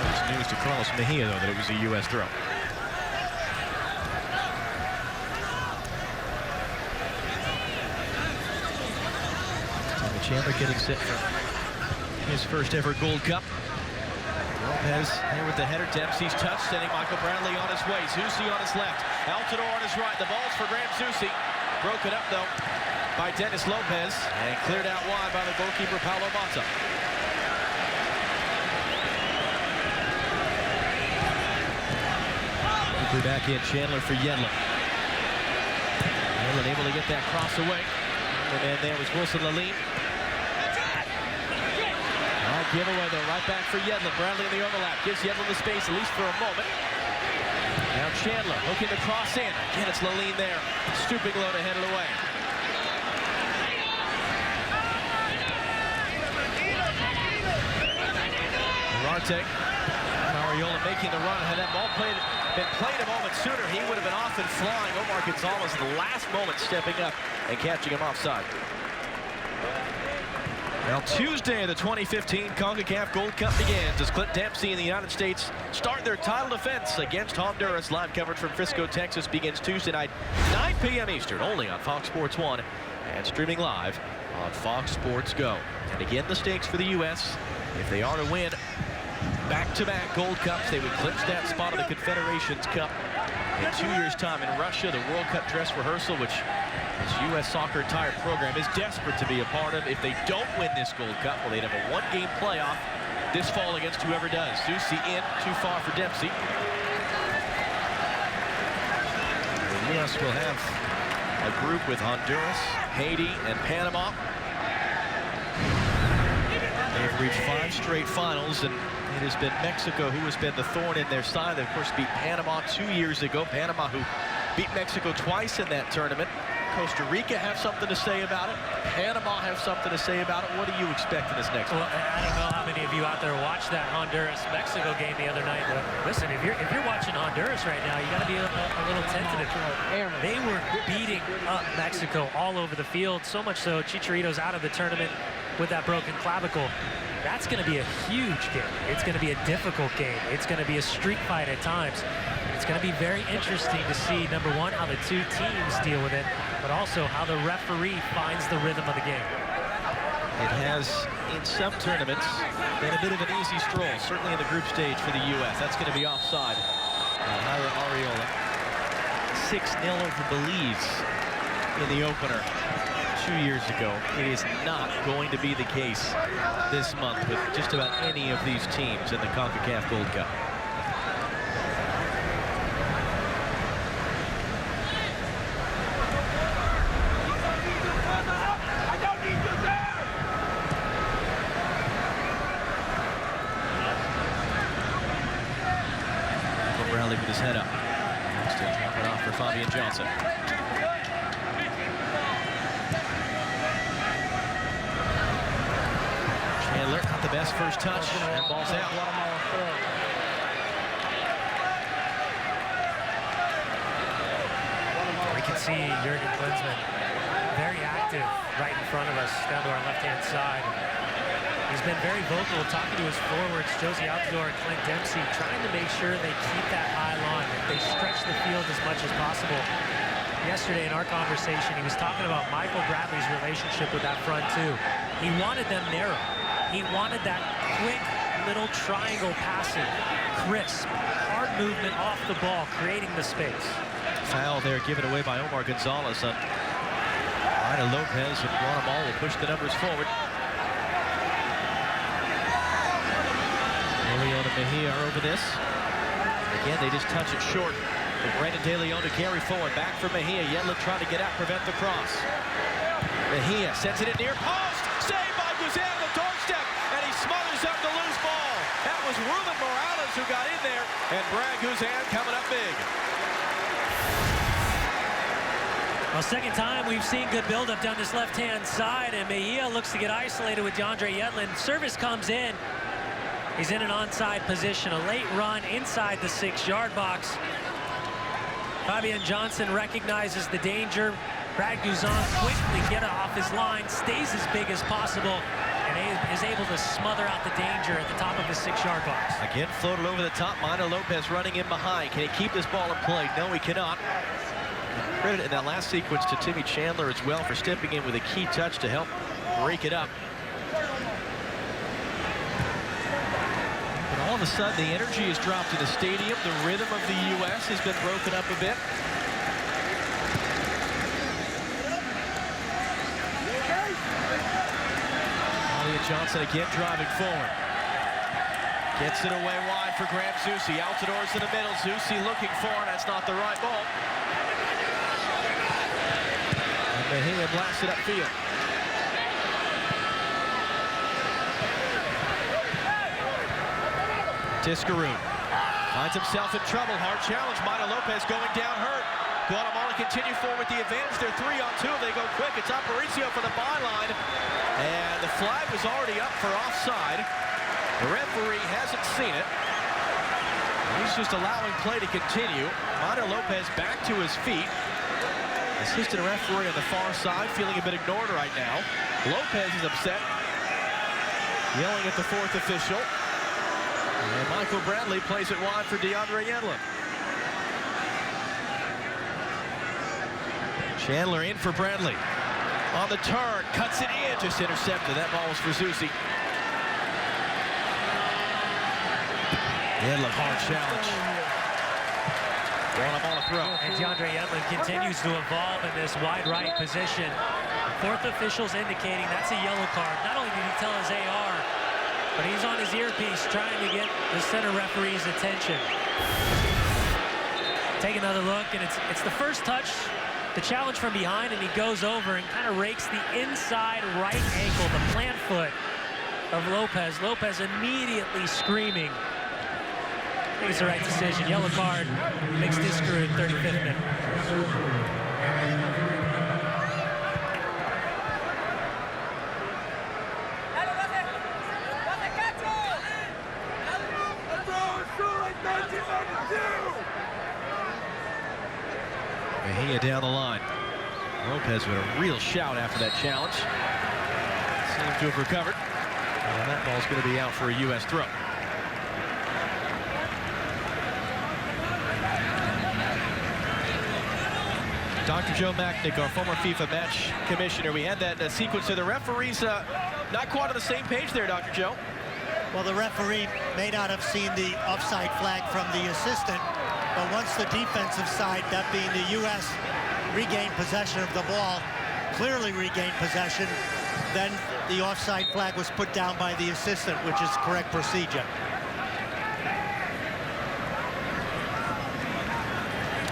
It's news to Carlos Mejia, though, that it was a U.S. throw. Chandler getting set for his first ever Gold Cup. Lopez here with the header. Dempsey's touch, sending Michael Bradley on his way. Zusi on his left. Altidore on his right. The ball's for Graham Zusi. Broken up, though, by Dennis Lopez. And cleared out wide by the goalkeeper, Paulo Mata. Quickly back in. Chandler for Yedlin. Yedlin able to get that cross away. And there was Wilson Lalin. Giveaway, though, right back for Yedlin. Bradley in the overlap. Gives Yedlin the space, at least for a moment. Now Chandler looking to cross in. Again, it's Lalin there. Stooping low to head it away. Durante. Mariola making the run. Had that ball been played a moment sooner, he would have been off and flying. Omar Gonzalez in the last moment stepping up and catching him offside. Well, Tuesday, the 2015 CONCACAF Gold Cup begins as Clint Dempsey and the United States start their title defense against Honduras. Live coverage from Frisco, Texas begins Tuesday night, 9 p.m. Eastern, only on Fox Sports 1 and streaming live on Fox Sports Go. And again, the stakes for the U.S. If they are to win back-to-back Gold Cups, they would clinch that spot of the Confederations Cup in 2 years' time in Russia, the World Cup dress rehearsal, which this U.S. soccer entire program is desperate to be a part of. If they don't win this Gold Cup, well, they'd have a one-game playoff this fall against whoever does. Zusi in, too far for Dempsey. The U.S. will have a group with Honduras, Haiti, and Panama. They've reached 5 straight finals, and it has been Mexico who has been the thorn in their side. They, of course, beat Panama 2 years ago. Panama, who beat Mexico twice in that tournament. Costa Rica have something to say about it. Panama have something to say about it. What do you expect in this next one? Well, I don't know how many of you out there watched that Honduras-Mexico game the other night. But listen, if you're watching Honduras right now, you got to be a little tentative. They were beating up Mexico all over the field, so much so Chicharito's out of the tournament with that broken clavicle. That's going to be a huge game. It's going to be a difficult game. It's going to be a street fight at times. It's going to be very interesting to see, number one, how the two teams deal with it, but also how the referee finds the rhythm of the game. It has, in some tournaments, been a bit of an easy stroll, certainly in the group stage for the U.S. That's going to be offside. Jairo Arriola. 6-0 over Belize in the opener 2 years ago. It is not going to be the case this month with just about any of these teams in the CONCACAF Gold Cup. Bradley with his head up. Still dropping off for Fabian Johnson. Not the best first touch, and ball's out. We can see Jurgen Klinsmann very active right in front of us down to our left-hand side. He's been very vocal talking to his forwards, Josie Altidore and Clint Dempsey, trying to make sure they keep that high line, that they stretch the field as much as possible. Yesterday in our conversation, he was talking about Michael Bradley's relationship with that front two. He wanted them narrow. He wanted that quick little triangle passing, crisp, hard movement off the ball, creating the space. Foul there given away by Omar Gonzalez on Ida Lopez, and Guatemala will push the numbers forward. De Leon and Mejia are over this. Again, they just touch it short. For Brandon De Leon to carry forward. Back for Mejia. Yedlin trying to get out, prevent the cross. Mejia sends it in near post. Saved by Guzan on the doorstep. And he smothers up the loose ball. That was Ruben Morales who got in there. And Brad Guzan coming up big. Well, second time we've seen good buildup down this left-hand side. And Mejia looks to get isolated with DeAndre Yedlin. Service comes in. He's in an onside position. A late run inside the 6-yard box. Fabian Johnson recognizes the danger. Brad Guzan quickly gets off his line, stays as big as possible, and is able to smother out the danger at the top of his 6-yard box. Again, floated over the top. Minor Lopez running in behind. Can he keep this ball in play? No, he cannot. Credit in that last sequence to Timmy Chandler as well for stepping in with a key touch to help break it up. All of a sudden, the energy has dropped in the stadium. The rhythm of the U.S. has been broken up a bit. Elliot Johnson again driving forward. Gets it away wide for Graham Zusi. Altidore's in the middle. Zusi looking for it. That's not the right ball. And Mejia blasts it upfield. Tiscaroon finds himself in trouble. Hard challenge. Minor Lopez going down hurt. Guatemala continue forward with the advantage. They're 3-on-2. They go quick. It's Aparicio for the byline. And the flag was already up for offside. The referee hasn't seen it. He's just allowing play to continue. Minor Lopez back to his feet. Assistant referee on the far side feeling a bit ignored right now. Lopez is upset. Yelling at the fourth official. And Michael Bradley plays it wide for DeAndre Yedlin. Chandler in for Bradley. On the turn, cuts it in, just intercepted. That ball was for Zusi. Yedlin, hard challenge. Guatemala throw. And DeAndre Yedlin continues to evolve in this wide right position. Fourth official's indicating that's a yellow card. Not only did he tell his AR, but he's on his earpiece trying to get the center referee's attention. Take another look, and it's the first touch, the challenge from behind, and he goes over and kind of rakes the inside right ankle, the plant foot of Lopez. Lopez immediately screaming. I think it's the right decision. Yellow card makes Tiscaroon 35th minute. Mejia down the line. Lopez with a real shout after that challenge. Seems to have recovered. And that ball's going to be out for a U.S. throw. Dr. Joe Macknick, our former FIFA match commissioner. We had that sequence of the referees not quite on the same page there, Dr. Joe. Well, the referee may not have seen the offside flag from the assistant, but once the defensive side, that being the U.S., regained possession of the ball, clearly regained possession, then the offside flag was put down by the assistant, which is correct procedure.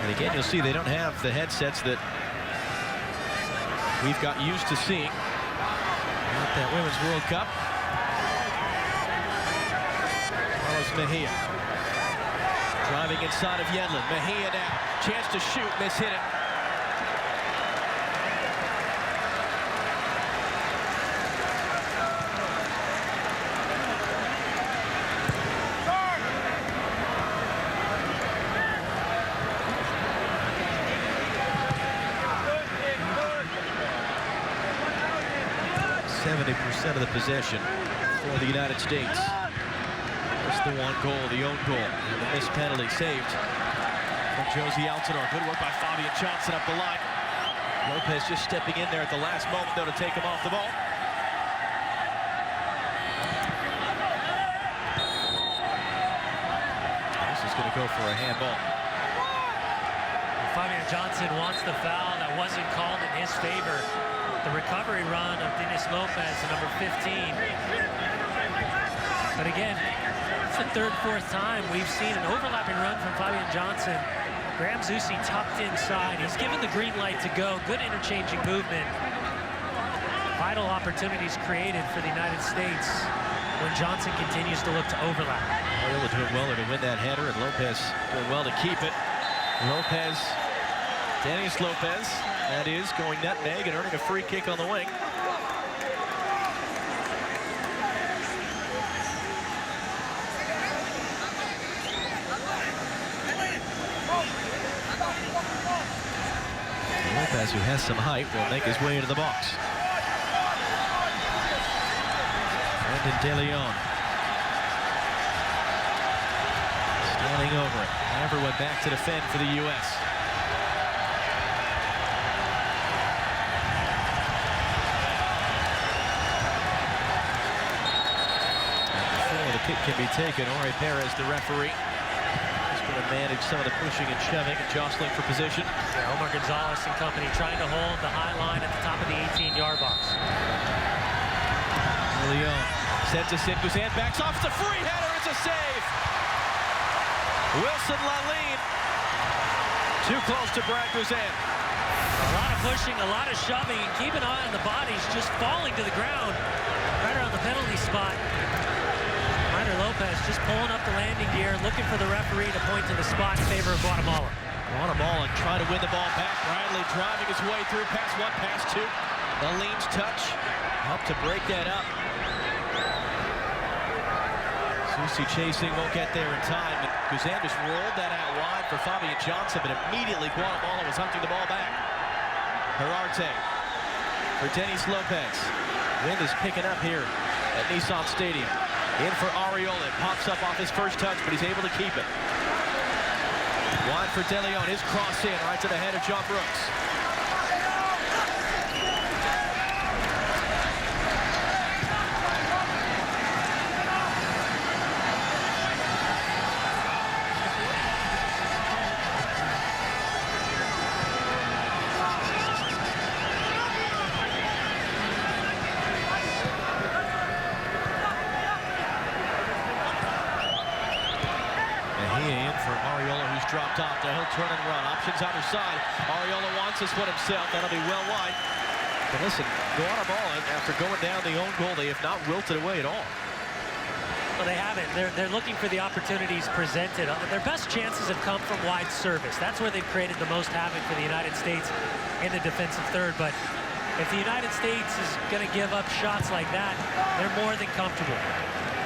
And again, you'll see they don't have the headsets that we've got used to seeing at that Women's World Cup. Carlos Mejia driving inside of Yedlin. Mejia now, chance to shoot, miss hit it. 70% of the possession for the United States. Just the one goal, the own goal, and the missed penalty saved from Josie Altidore. Good work by Fabian Johnson up the line. Lopez just stepping in there at the last moment, though, to take him off the ball. This is going to go for a handball. Fabian Johnson wants the foul that wasn't called in his favor. The recovery run of Denis Lopez, the number 15. But again, it's the third, fourth time we've seen an overlapping run from Fabian Johnson. Graham Zusi tucked inside. He's given the green light to go. Good interchanging movement. Vital opportunities created for the United States when Johnson continues to look to overlap. Ariola doing well to win that header, and Lopez doing well to keep it. Lopez, Denis Lopez, that is, going nutmeg and earning a free kick on the wing. Lopez, who has some height, will make his way into the box. Brendan De Leon standing over it. Never went back to defend for the U.S. And before the kick can be taken, Ori Perez, the referee, to manage some of the pushing and shoving and jostling for position. Yeah, Omar Gonzalez and company trying to hold the high line at the top of the 18-yard box. Leon sends us in. Guzan backs off. It's a free header. It's a save. Wilson Lalline too close to Brad Guzan. A lot of pushing, a lot of shoving, and keep an eye on the bodies just falling to the ground right around the penalty spot. Lopez just pulling up the landing gear, looking for the referee to point to the spot in favor of Guatemala. Guatemala trying to win the ball back. Bradley driving his way through. Pass one, pass two. Lalline's touch helped to break that up. Zusi chasing, won't get there in time. And Guzan just rolled that out wide for Fabian Johnson, but immediately Guatemala was hunting the ball back. Herarte for Denis Lopez. Wind is picking up here at Nissan Stadium. In for Ariola. It pops up off his first touch, but he's able to keep it. Wide for De Leon. His cross in right to the head of John Brooks. Dropped off. Now he'll turn and run. Options either side. Ariola wants this one himself. That'll be well wide. But listen, Guatemala, after going down the own goal, they have not wilted away at all. Well, they haven't. They're looking for the opportunities presented. Their best chances have come from wide service. That's where they've created the most havoc for the United States in the defensive third. But if the United States is going to give up shots like that, they're more than comfortable.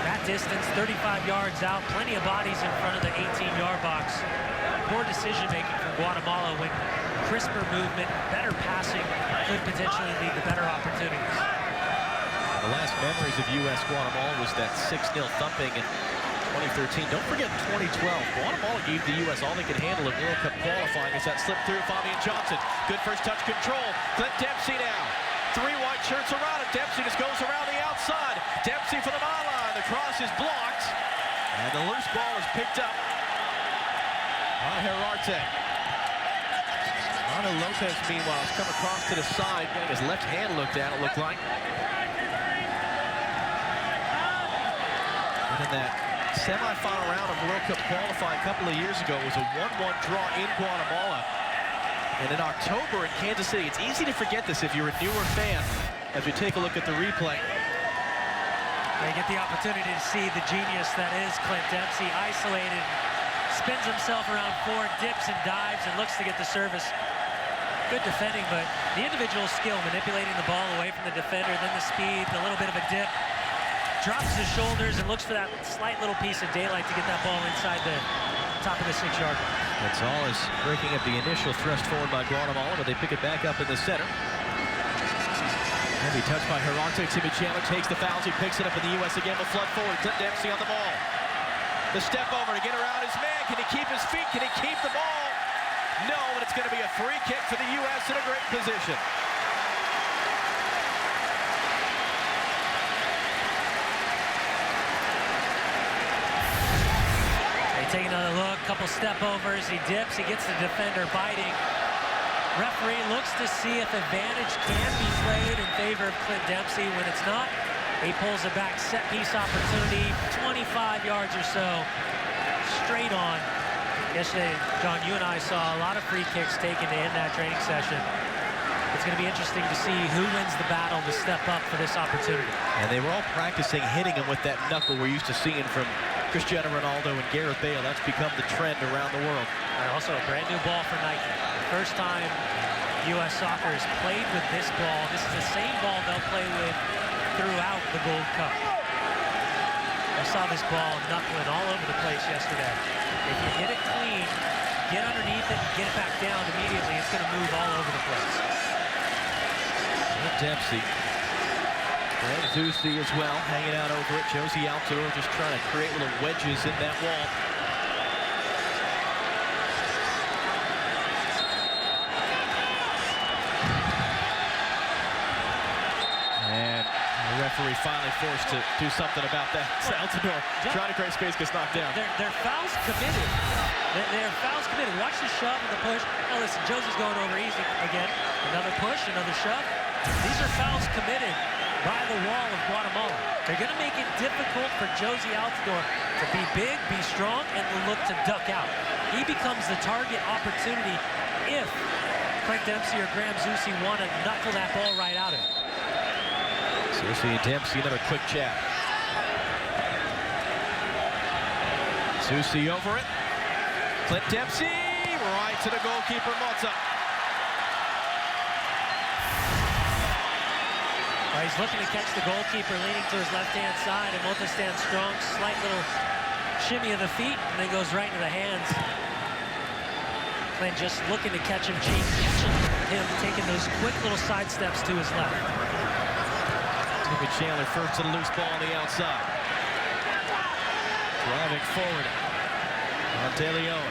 That distance, 35 yards out, plenty of bodies in front of the 18-yard box. Poor decision-making from Guatemala when crisper movement, better passing could potentially lead to better opportunities. The last memories of U.S.-Guatemala was that 6-0 thumping in 2013. Don't forget 2012. Guatemala gave the U.S. all they could handle in World Cup qualifying as that slipped through. Fabian Johnson, good first touch control. Clint Dempsey now. 3 white shirts around him. Dempsey just goes around the outside. Dempsey for the byline. The cross is blocked. And the loose ball is picked up by Herarte. Ana Lopez, meanwhile, has come across to the side, getting his left hand looked at, it looked like. And in that semifinal round of World Cup qualifying a couple of years ago, it was a 1-1 draw in Guatemala. And in October in Kansas City, it's easy to forget this if you're a newer fan as we take a look at the replay. They get the opportunity to see the genius that is Clint Dempsey, isolated, spins himself around 4, dips and dives, and looks to get the service. Good defending, but the individual skill, manipulating the ball away from the defender, then the speed, a little bit of a dip, drops his shoulders and looks for that slight little piece of daylight to get that ball inside the top of the 6-yard line. Gonzalez breaking up the initial thrust forward by Guatemala, but they pick it back up in the center. Heavy touch by Herarte. Timmy Chandler takes the fouls. He picks it up, and the U.S. again will flood forward. Clint Dempsey on the ball. The step over to get around his man. Can he keep his feet? Can he keep the ball? No, and it's going to be a free kick for the U.S. in a great position. They take another look, couple step overs. He dips, he gets the defender biting. Referee looks to see if advantage can be played in favor of Clint Dempsey. When it's not, he pulls it back. Set piece opportunity, 25 yards or so, straight on. Yesterday, John, you and I saw a lot of free kicks taken to end that training session. It's going to be interesting to see who wins the battle to step up for this opportunity. And they were all practicing hitting him with that knuckle we're used to seeing from Cristiano Ronaldo and Gareth Bale. That's become the trend around the world. And also a brand new ball for Nike. The first time U.S. Soccer has played with this ball. This is the same ball they'll play with throughout the Gold Cup. I saw this ball knuckling all over the place yesterday. If you hit it clean, get underneath it, and get it back down immediately, it's going to move all over the place. Dempsey. And Zusi as well, hanging out over it. Josie Altidore just trying to create little wedges in that wall. And the referee finally forced to do something about that. Altidore trying to create space, gets knocked down. They're fouls committed. They're fouls committed. Watch the shove and the push. Now listen, Josie's going over easy again. Another push, another shove. These are fouls committed by the wall of Guatemala. They're going to make it difficult for Josie Altidore to be big, be strong, and look to duck out. He becomes the target opportunity if Clint Dempsey or Graham Zusi want to knuckle that ball right out of him. Zusi and Dempsey, another quick chat. Zusi over it. Clint Dempsey, right to the goalkeeper, Mota. He's looking to catch the goalkeeper, leaning to his left-hand side, and Mota stands strong, slight little shimmy of the feet, and then goes right into the hands. Clint just looking to catch him, catching him, taking those quick little side steps to his left. Timmy Chandler first to the loose ball on the outside. Driving forward on De Leon.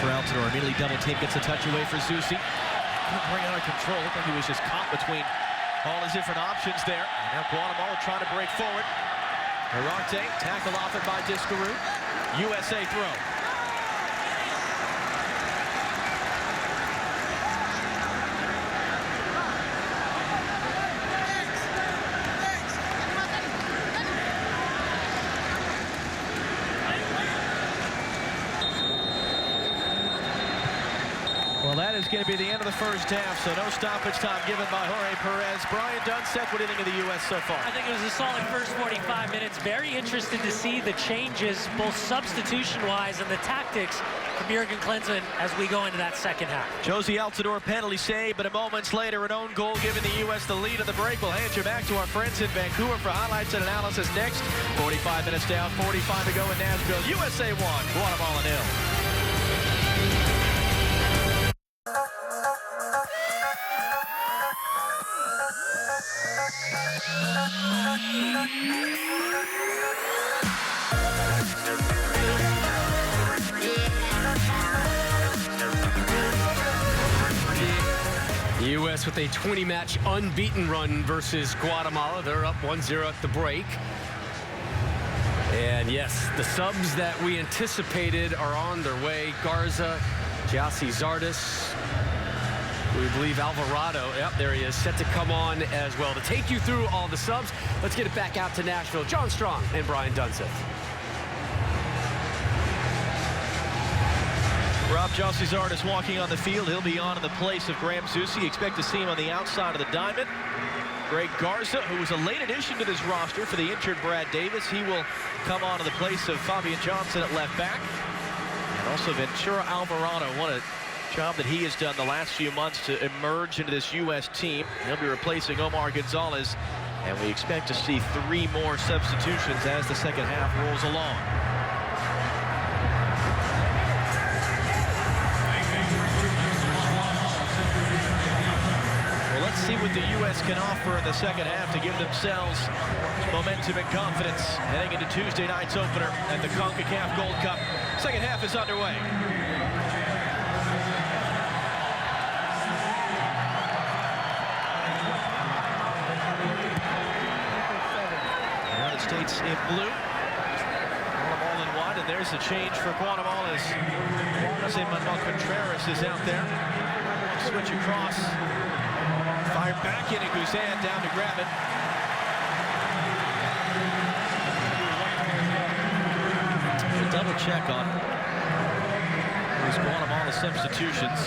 Altidore immediately double team, gets a touch away for Zusi. Couldn't bring it under control. Looked like he was just caught between all his different options there. And now Guatemala trying to break forward. Herarte, tackle off it by Discaroo. USA throw. Well, that is going to be the end of the first half, so no stoppage time given by Jorge Perez. Brian Dunseth, what do you think of the U.S. so far? I think it was a solid first 45 minutes. Very interested to see the changes, both substitution-wise and the tactics from Jurgen Klinsmann as we go into that second half. Josie Altidore penalty save, but moments later, an own goal giving the U.S. the lead of the break. We'll hand you back to our friends in Vancouver for highlights and analysis next. 45 minutes down, 45 to go in Nashville. USA 1, Guatemala 0. The U.S. with a 20-match unbeaten run versus Guatemala. They're up 1-0 at the break. And yes, the subs that we anticipated are on their way. Garza, Gyasi Zardes, we believe Alvarado, yep, there he is, set to come on as well. To take you through all the subs, let's get it back out to Nashville. John Strong and Brian Dunseth. Rob Gyasi Zardes walking on the field. He'll be on in the place of Graham Zusi. Expect to see him on the outside of the diamond. Greg Garza, who was a late addition to this roster for the injured Brad Davis. He will come on in the place of Fabian Johnson at left back. And also Ventura Alvarado, one of Job that he has done the last few months to emerge into this U.S. team. He'll be replacing Omar Gonzalez, and we expect to see 3 more substitutions as the second half rolls along. Well, let's see what the U.S. can offer in the second half to give themselves momentum and confidence heading into Tuesday night's opener at the CONCACAF Gold Cup. Second half is underway. United States in blue. All in white, and there's a change for Guatemala as Manuel Contreras is out there. Switch across. Fired back in, and Guzan down to grab it. A double check on these Guatemala substitutions.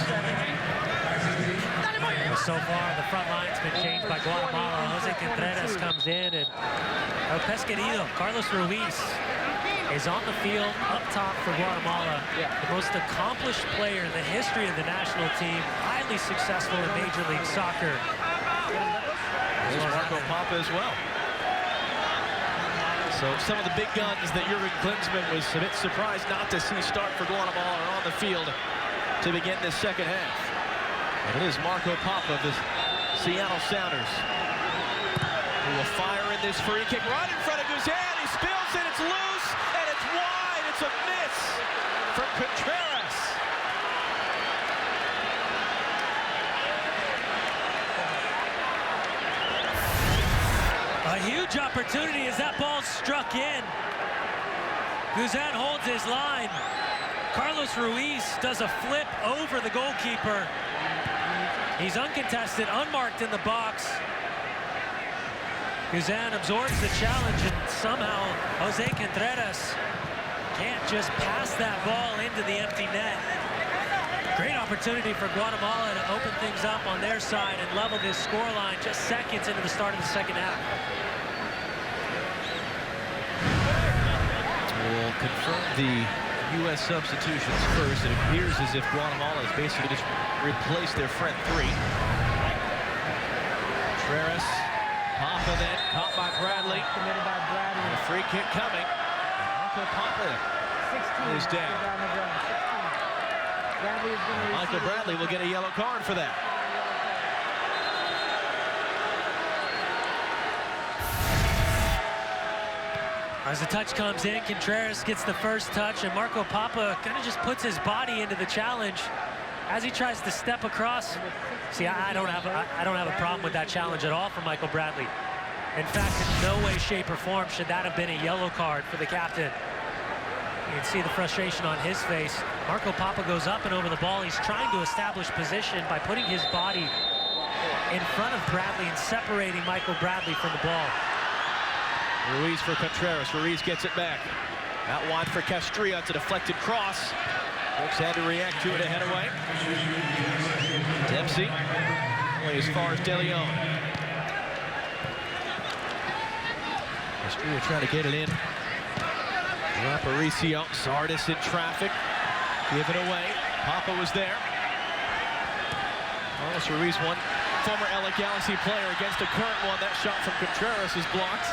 So far, the front line's been changed by Guatemala. Jose Contreras comes in, and El Pescadito, Carlos Ruiz, is on the field up top for Guatemala. The most accomplished player in the history of the national team, highly successful in Major League Soccer. There's Marco Papa as well. So some of the big guns that Jurgen Klinsmann was a bit surprised not to see start for Guatemala are on the field to begin this second half. And it is Marco Papa of the Seattle Sounders who will fire in this free kick right in front of Guzan. He spills it, it's loose, and it's wide. It's a miss from Contreras. A huge opportunity as that ball struck in. Guzan holds his line. Carlos Ruiz does a flip over the goalkeeper. He's uncontested, unmarked in the box. Guzan absorbs the challenge, and somehow Jose Contreras can't just pass that ball into the empty net. Great opportunity for Guatemala to open things up on their side and level this scoreline just seconds into the start of the second half. We'll confirm the U.S. substitutions first. It appears as if Guatemala has basically just replaced their front 3. Contreras, Papa then, caught by Bradley. And a free kick coming. Michael Papa is down. Michael Bradley will get a yellow card for that. As the touch comes in, Contreras gets the first touch, and Marco Papa kind of just puts his body into the challenge as he tries to step across. See, I don't have a problem with that challenge at all for Michael Bradley. In fact, in no way, shape, or form should that have been a yellow card for the captain. You can see the frustration on his face. Marco Papa goes up and over the ball. He's trying to establish position by putting his body in front of Bradley and separating Michael Bradley from the ball. Ruiz for Contreras. Ruiz gets it back. Out wide for Castilla. It's a deflected cross. Folks had to react to it ahead away. Dempsey only as far as De Leon. Castilla trying to get it in. Aparicio. Sardis in traffic. Give it away. Papa was there. Carlos Ruiz, one former LA Galaxy player against a current one. That shot from Contreras is blocked.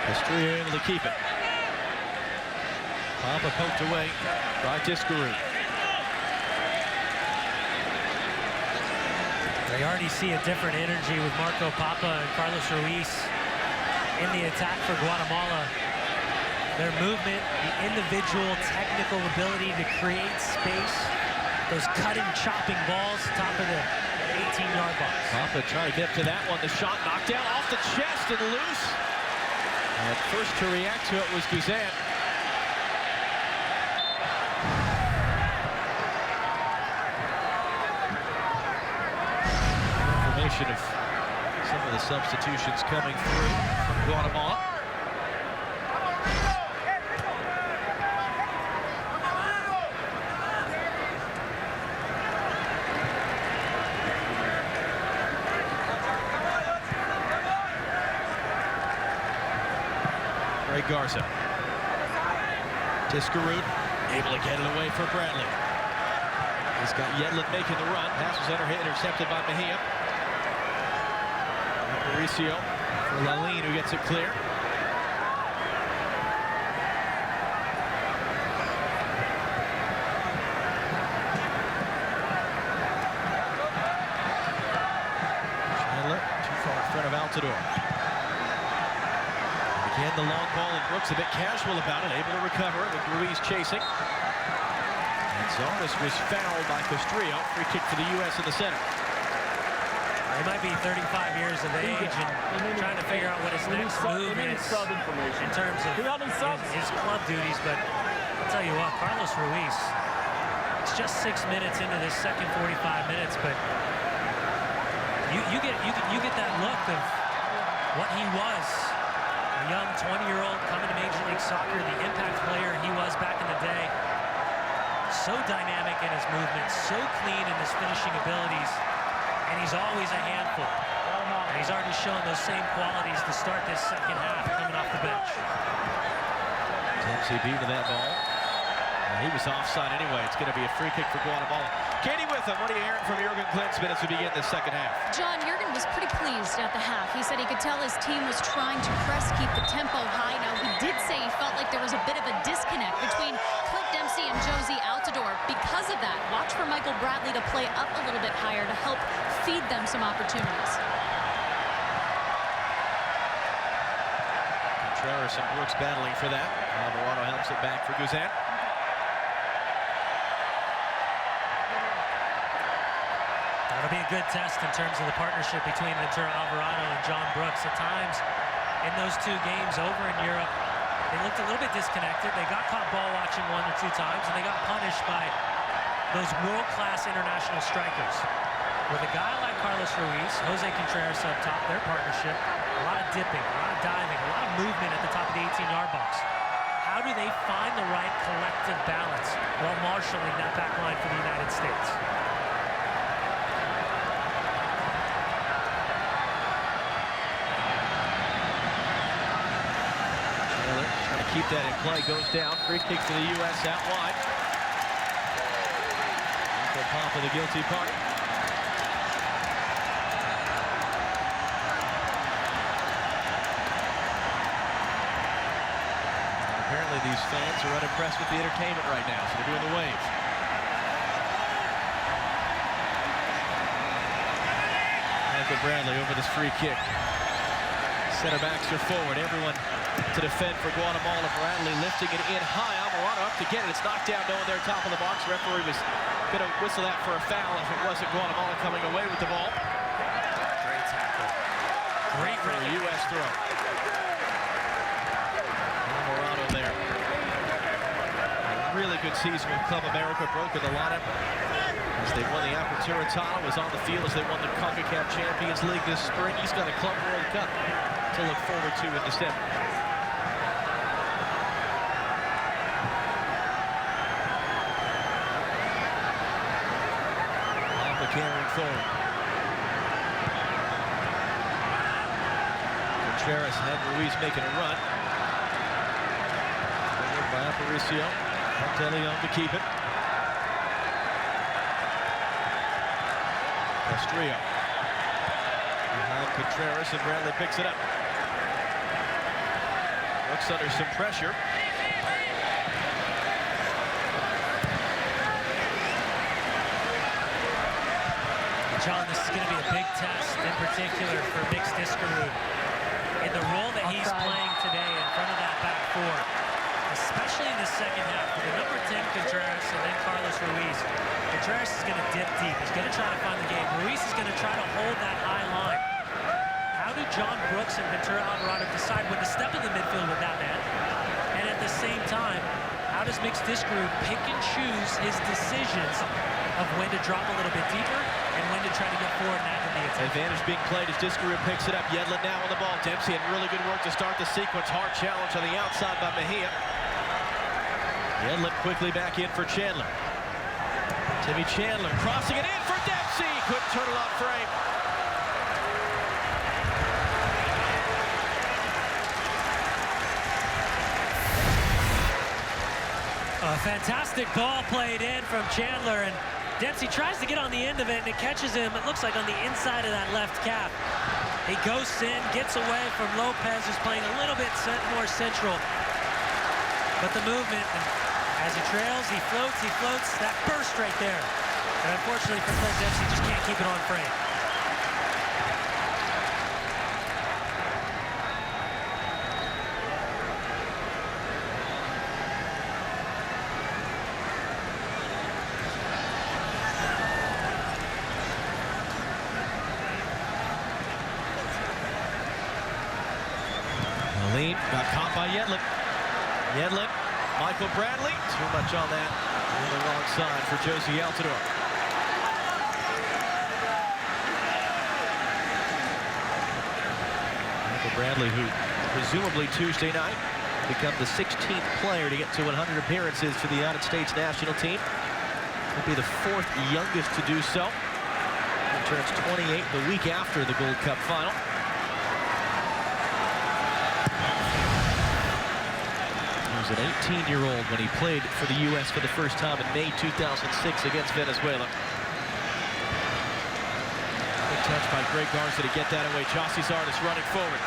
Castilla able to keep it. Papa poked away by Tiscaroo. They already see a different energy with Marco Papa and Carlos Ruiz in the attack for Guatemala. Their movement, the individual technical ability to create space, those cutting, chopping balls, top of the 18-yard box. Papa trying to get to that one. The shot knocked down off the chest and loose. And first to react to it was Guzan. Information of some of the substitutions coming through from Guatemala. Garza. Tiscaroo Able to get it away for Bradley. He's got Yedlin making the run. Pass was intercepted by Mejia. Mauricio for Lalin, who gets it clear. Chandler too far in front of Altidore. Again, the long ball, and Brooks a bit casual about it, able to recover with Ruiz chasing. And Zardes was fouled by Castrillo. Free kick for the U.S. in the center. He might be 35 years of age and trying to figure out what his next move is in terms of his club duties. But I'll tell you what, Carlos Ruiz, it's just 6 minutes into this second 45 minutes, but you get that look of what he was. A young 20-year-old coming to Major League Soccer, the impact player he was back in the day. So dynamic in his movement, so clean in his finishing abilities. And he's always a handful. And he's already shown those same qualities to start this second half coming off the bench. Dempsey beat to that ball. He was offside anyway. It's going to be a free kick for Guatemala. Katie with him. What are you hearing from Jurgen Klinsmann as we begin this second half? John, Jurgen was pretty pleased at the half. He said he could tell his team was trying to press, keep the tempo high. Now, he did say he felt like there was a bit of a disconnect between Clint Dempsey and Josie Altidore. Because of that, watch for Michael Bradley to play up a little bit higher to help feed them some opportunities. Contreras and Brooks battling for that. Alvarado helps it back for Guzan. That'll be a good test in terms of the partnership between Ventura Alvarado and John Brooks. At times in those two games over in Europe, they looked a little bit disconnected. They got caught ball watching 1 or 2 times, and they got punished by those world-class international strikers. With a guy like Carlos Ruiz, Jose Contreras up top, their partnership, a lot of dipping, a lot of diving, a lot of movement at the top of the 18-yard box. How do they find the right collective balance while marshaling that back line for the United States? Keep that in play, goes down. Free kick to the U.S. out wide. Uncle Papa, the guilty party. Apparently these fans are unimpressed with the entertainment right now, so they're doing the wave. Michael Bradley over this free kick. Center backs are forward. Everyone to defend for Guatemala. Bradley lifting it in high. Alvarado up to get it. It's knocked down. No one there top of the box. Referee was going to whistle that for a foul if it wasn't Guatemala coming away with the ball. Great tackle. Great for a U.S. throw. Alvarado there. A really good season with Club America. Broke with a lot of as they won the Apertura title. Was on the field as they won the CONCACAF Champions League this spring. He's got a Club World Cup to look forward to in December. Papa carrying forward. Contreras had Ruiz making a run. Forward by Aparicio. Monteleon to keep it. Castrillo. Behind Contreras, and Bradley picks it up. Looks under some pressure. John, this is going to be a big test, in particular for Mix Discarud. In the role that he's playing today in front of that back four, especially in the second half, with the number 10 Contreras and then Carlos Ruiz. Contreras is going to dip deep. He's going to try to find the game. Ruiz is going to try to hold that high line. How do John Brooks and Ventura Alvarado decide when to step in the midfield with that man? And at the same time, how does Mix Discarud pick and choose his decisions of when to drop a little bit deeper and when to try to get forward and add to the attack? Advantage being played as Discarud picks it up. Yedlin now on the ball. Dempsey had really good work to start the sequence. Hard challenge on the outside by Mejia. Yedlin quickly back in for Chandler. Timmy Chandler crossing it in for Dempsey. Couldn't turn it on frame. A fantastic ball played in from Chandler, and Dempsey tries to get on the end of it, and it catches him, it looks like on the inside of that left calf. He goes in, gets away from Lopez, who's playing a little bit more central. But the movement, as he trails, he floats, that burst right there. And unfortunately for Clint Dempsey, just can't keep it on frame. Lean got caught by Yedlin. Yedlin, Michael Bradley, too much on that. On the wrong side for Josie Altidore. Michael Bradley, who presumably Tuesday night become the 16th player to get to 100 appearances for the United States national team. Will be the 4th youngest to do so. He turns 28 the week after the Gold Cup final. He was an 18-year-old when he played for the U.S. for the first time in May 2006 against Venezuela. Good touch by Greg Garza to get that away. Jossie Zardes running forward.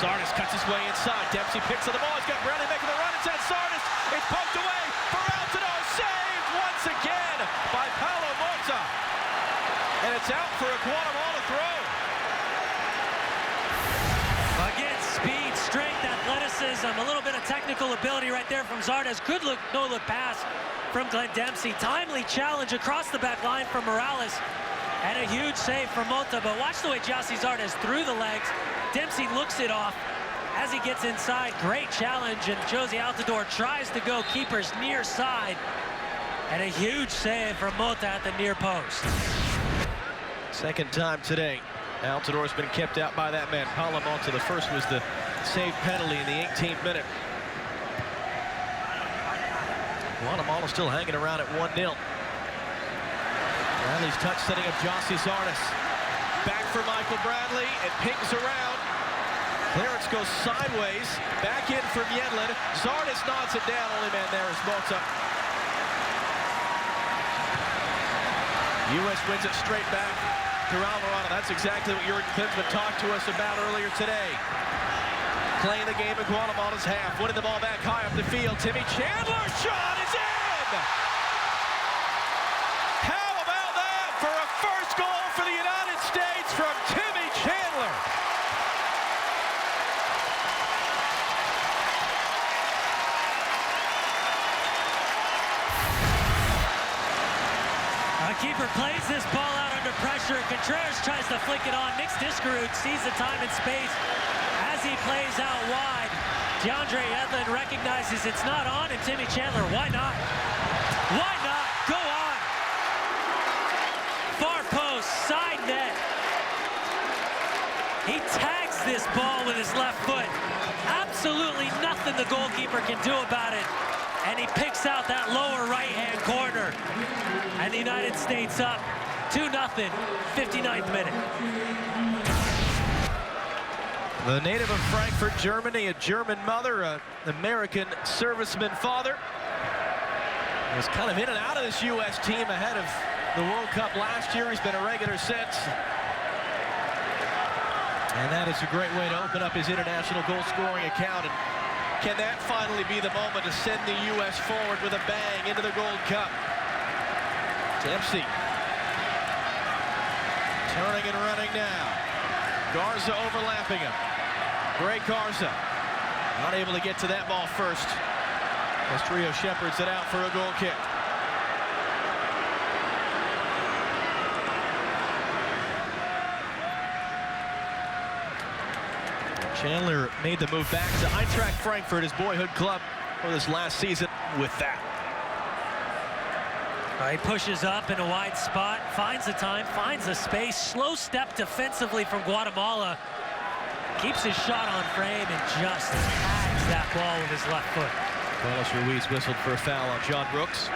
Zardes cuts his way inside. Dempsey picks up the ball. He's got Bradley making the run. It's at Zardes. It's poked away for Altidore. Saved once again by Paulo Mota. And it's out for a Guatemala throw. Again, speed, strength, athleticism, a little bit of technical ability right there from Zardes. Good look, no-look pass from Glenn Dempsey. Timely challenge across the back line from Morales. And a huge save from Mota. But watch the way Jossie Zardes threw the legs. Dempsey looks it off as he gets inside. Great challenge, and Josie Altidore tries to go keeper's near side. And a huge save from Mota at the near post. Second time today. Altidore's been kept out by that man, Paulo Mota. The first was the save penalty in the 18th minute. Guatemala still hanging around at 1-0. Bradley's touch setting up Jossie Zardes. Back for Michael Bradley. It pings around. Clearance goes sideways. Back in from Yedlin. Zardes nods it down. Only man there is Mota. U.S. wins it straight back to Alvarado. That's exactly what Jurgen Klinsmann talked to us about earlier today. Playing the game in Guatemala's half. Winning the ball back high up the field. Timmy Chandler's shot is in! How about that for a first goal for the United States from Timmy Chandler? Keeper plays this ball out under pressure. Contreras tries to flick it on. Nick Diskerud sees the time and space as he plays out wide. DeAndre Yedlin recognizes it's not on, and Timmy Chandler, why not? Why not? Go on. Far post, side net. He tags this ball with his left foot. Absolutely nothing the goalkeeper can do about it. And he picks out that lower right-hand corner. And the United States up 2-0, 59th minute. The native of Frankfurt, Germany, a German mother, an American serviceman father. Was kind of in and out of this U.S. team ahead of the World Cup last year. He's been a regular since. And that is a great way to open up his international goal-scoring account. And can that finally be the moment to send the U.S. forward with a bang into the Gold Cup? Dempsey turning and running now. Garza overlapping him. Greg Garza not able to get to that ball first. Castrillo shepherds it out for a goal kick. Chandler made the move back to Eintracht Frankfurt, his boyhood club, for this last season with that. He pushes up in a wide spot, finds the time, finds the space. Slow step defensively from Guatemala. Keeps his shot on frame and just tags that ball with his left foot. Carlos Ruiz whistled for a foul on John Brooks.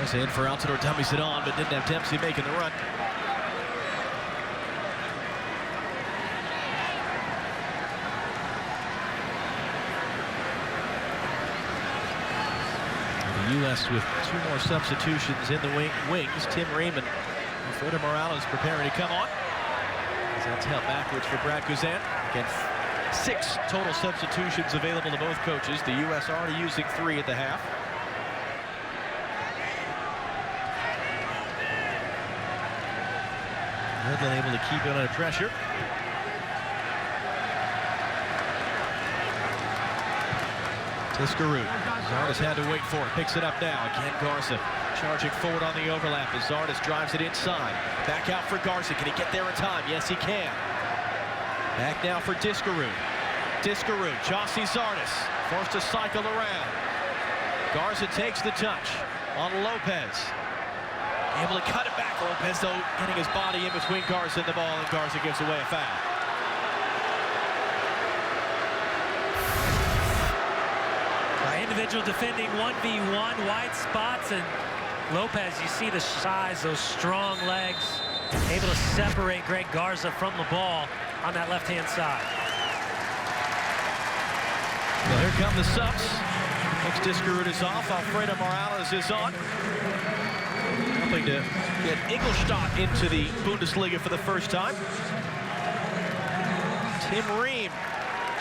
Garza in for Altidore, dummies it on, but didn't have Dempsey making the run. The U.S. with 2 more substitutions in the wings. Tim Ream and Alfredo Morales preparing to come on. As that's held backwards for Brad Guzan. Again, 6 total substitutions available to both coaches. The U.S. already using 3 at the half. Redland able to keep it under pressure. Tiscarud. Zardes had to wait for it. Picks it up now. Again, Garza charging forward on the overlap as Zardes drives it inside. Back out for Garza. Can he get there in time? Yes, he can. Back now for Tiscarud. Tiscarud, Jossie Zardes, forced to cycle around. Garza takes the touch on Lopez. Able to cut it back. Lopez, though, getting his body in between Garza and the ball, and Garza gives away a foul. Individual defending 1v1, wide spots, and Lopez, you see the size, those strong legs, able to separate Greg Garza from the ball on that left-hand side. Well, here come the subs. Next Tiscarud is off. Alfredo Morales is on. Hoping to get Ingolstadt into the Bundesliga for the first time. Tim Ream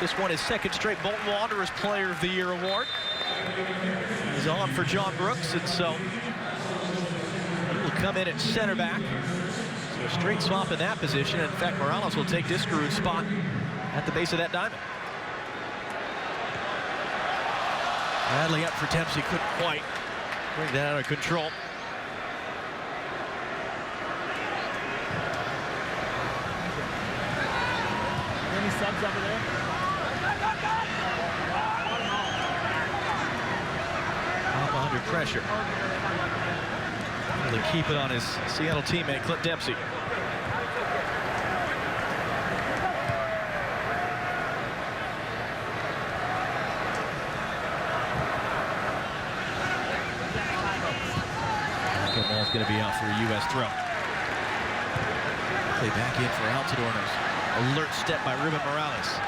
just won his 2nd straight Bolton Wanderers Player of the Year award. He's on for John Brooks, and so he will come in at center back. So a straight swap in that position. In fact, Morales will take Tiscarud's spot at the base of that diamond. Bradley up for Dempsey, couldn't quite bring that out of control. Any subs over there? Under pressure. Able to keep it on his Seattle teammate, Clint Dempsey. That ball's going to be out for a U.S. throw. Play back in for Altidore. Alert step by Ruben Morales.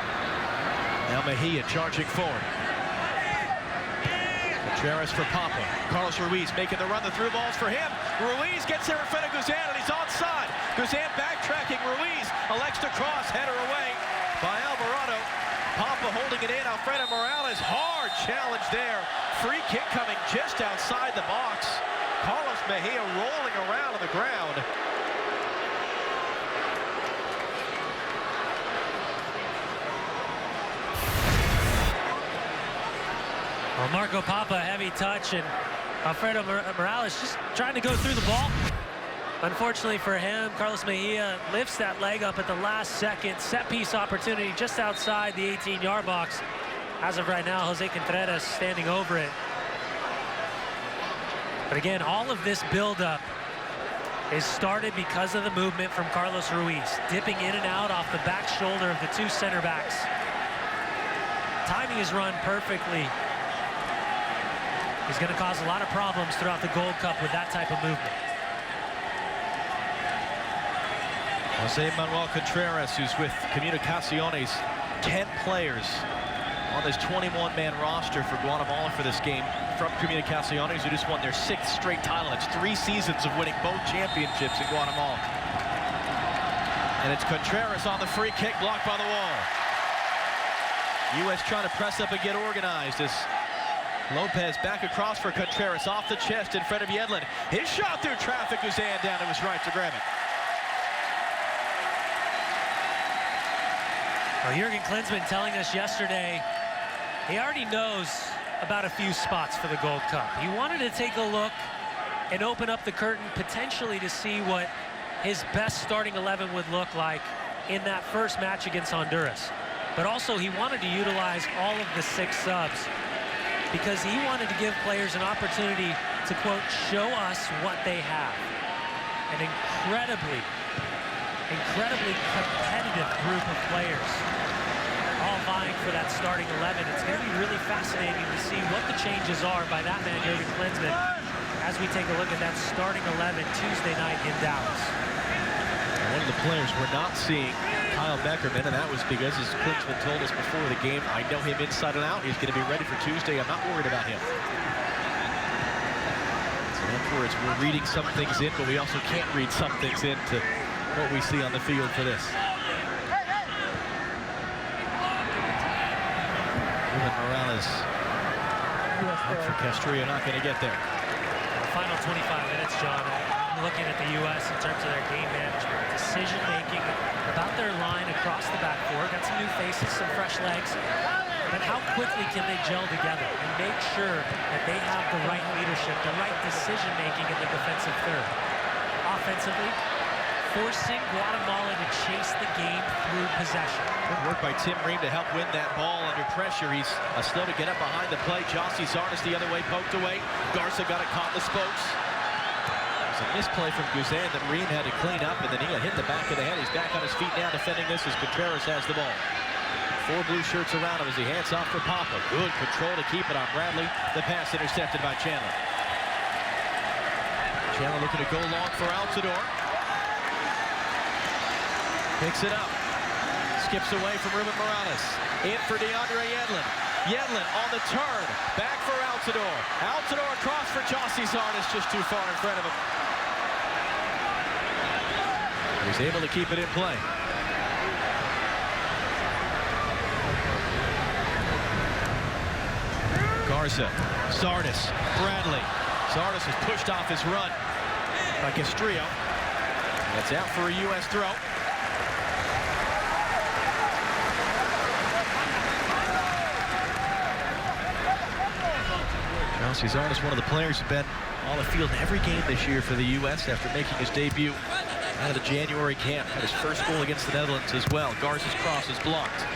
Now Mejia charging forward. Contreras for Papa. Carlos Ruiz making the run. The through ball's for him. Ruiz gets there in front of Guzan, and he's onside. Guzan backtracking. Ruiz elects to cross. Header away by Alvarado. Papa holding it in. Alfredo Morales. Hard challenge there. Free kick coming just outside the box. Carlos Mejia rolling around on the ground. Well, Marco Papa, heavy touch, and Alfredo Morales just trying to go through the ball. Unfortunately for him, Carlos Mejia lifts that leg up at the last second. Set piece opportunity just outside the 18-yard box. As of right now, Jose Contreras standing over it. But again, all of this buildup is started because of the movement from Carlos Ruiz, dipping in and out off the back shoulder of the 2 center backs. Timing is run perfectly. He's going to cause a lot of problems throughout the Gold Cup with that type of movement. Jose Manuel Contreras, who's with Comunicaciones, 10 players on this 21-man roster for Guatemala for this game from Comunicaciones, who just won their 6th straight title. It's 3 seasons of winning both championships in Guatemala. And it's Contreras on the free kick, blocked by the wall. U.S. trying to press up and get organized as Lopez back across for Contreras, off the chest in front of Yedlin. His shot through traffic, Guzan down to his right to grab it. Well, Jurgen Klinsmann telling us yesterday he already knows about a few spots for the Gold Cup. He wanted to take a look and open up the curtain potentially to see what his best starting 11 would look like in that first match against Honduras. But also he wanted to utilize all of the 6 subs because he wanted to give players an opportunity to, quote, show us what they have. An incredibly competitive group of players, all vying for that starting 11. It's going to be really fascinating to see what the changes are by that man, Jurgen Klinsmann, as we take a look at that starting 11 Tuesday night in Dallas. One of the players we're not seeing, Kyle Beckerman, and that was because, as Klinsmann told us before the game, I know him inside and out. He's going to be ready for Tuesday. I'm not worried about him. So in other words, we're reading some things in, but we also can't read some things into what we see on the field for this. Ruben Morales for Castrillo, not going to get there. Final 25 minutes, John. I'm looking at the U.S. in terms of their game management, decision-making about their line across the back four. Got some new faces, some fresh legs. But how quickly can they gel together and make sure that they have the right leadership, the right decision-making in the defensive third? Offensively, forcing Guatemala to chase the game through possession. Good work by Tim Ream to help win that ball under pressure. He's slow to get up behind the play. Jossie Zardes the other way, poked away. Garza got it caught in the spokes. There's a misplay from Guzan that Ream had to clean up, and then he got hit in the back of the head. He's back on his feet now defending this as Contreras has the ball. 4 blue shirts around him as he hands off for Papa. Good control to keep it on Bradley. The pass intercepted by Chandler. Chandler looking to go long for Altidore. Picks it up. Skips away from Ruben Morales. In for DeAndre Yedlin. Yedlin on the turn. Back for Altidore. Altidore across for Jossie Zardes, just too far in front of him. He's able to keep it in play. Garza. Zardes. Bradley. Zardes is pushed off his run by Castrillo. That's out for a U.S. throw. Jossie Zardes, one of the players who's been on the field in every game this year for the U.S. after making his debut out of the January camp. Had his first goal against the Netherlands as well. Garza's cross is blocked.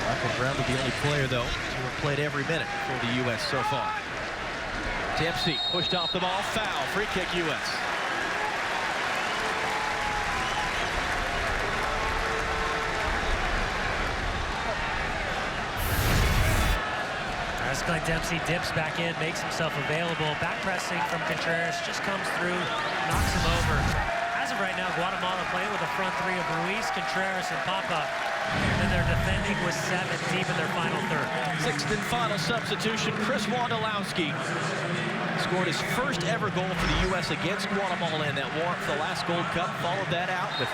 Michael Bradley, the only player, though, to have played every minute for the U.S. so far. Dempsey pushed off the ball. Foul. Free kick, U.S. Glenn Dempsey dips back in, makes himself available. Back pressing from Contreras just comes through, knocks him over. As of right now, Guatemala playing with a front three of Ruiz, Contreras, and Papa. And they're defending with 7 deep in their final third. 6th and final substitution, Chris Wondolowski scored his first ever goal for the U.S. against Guatemala in that warm for the last Gold Cup. Followed that out with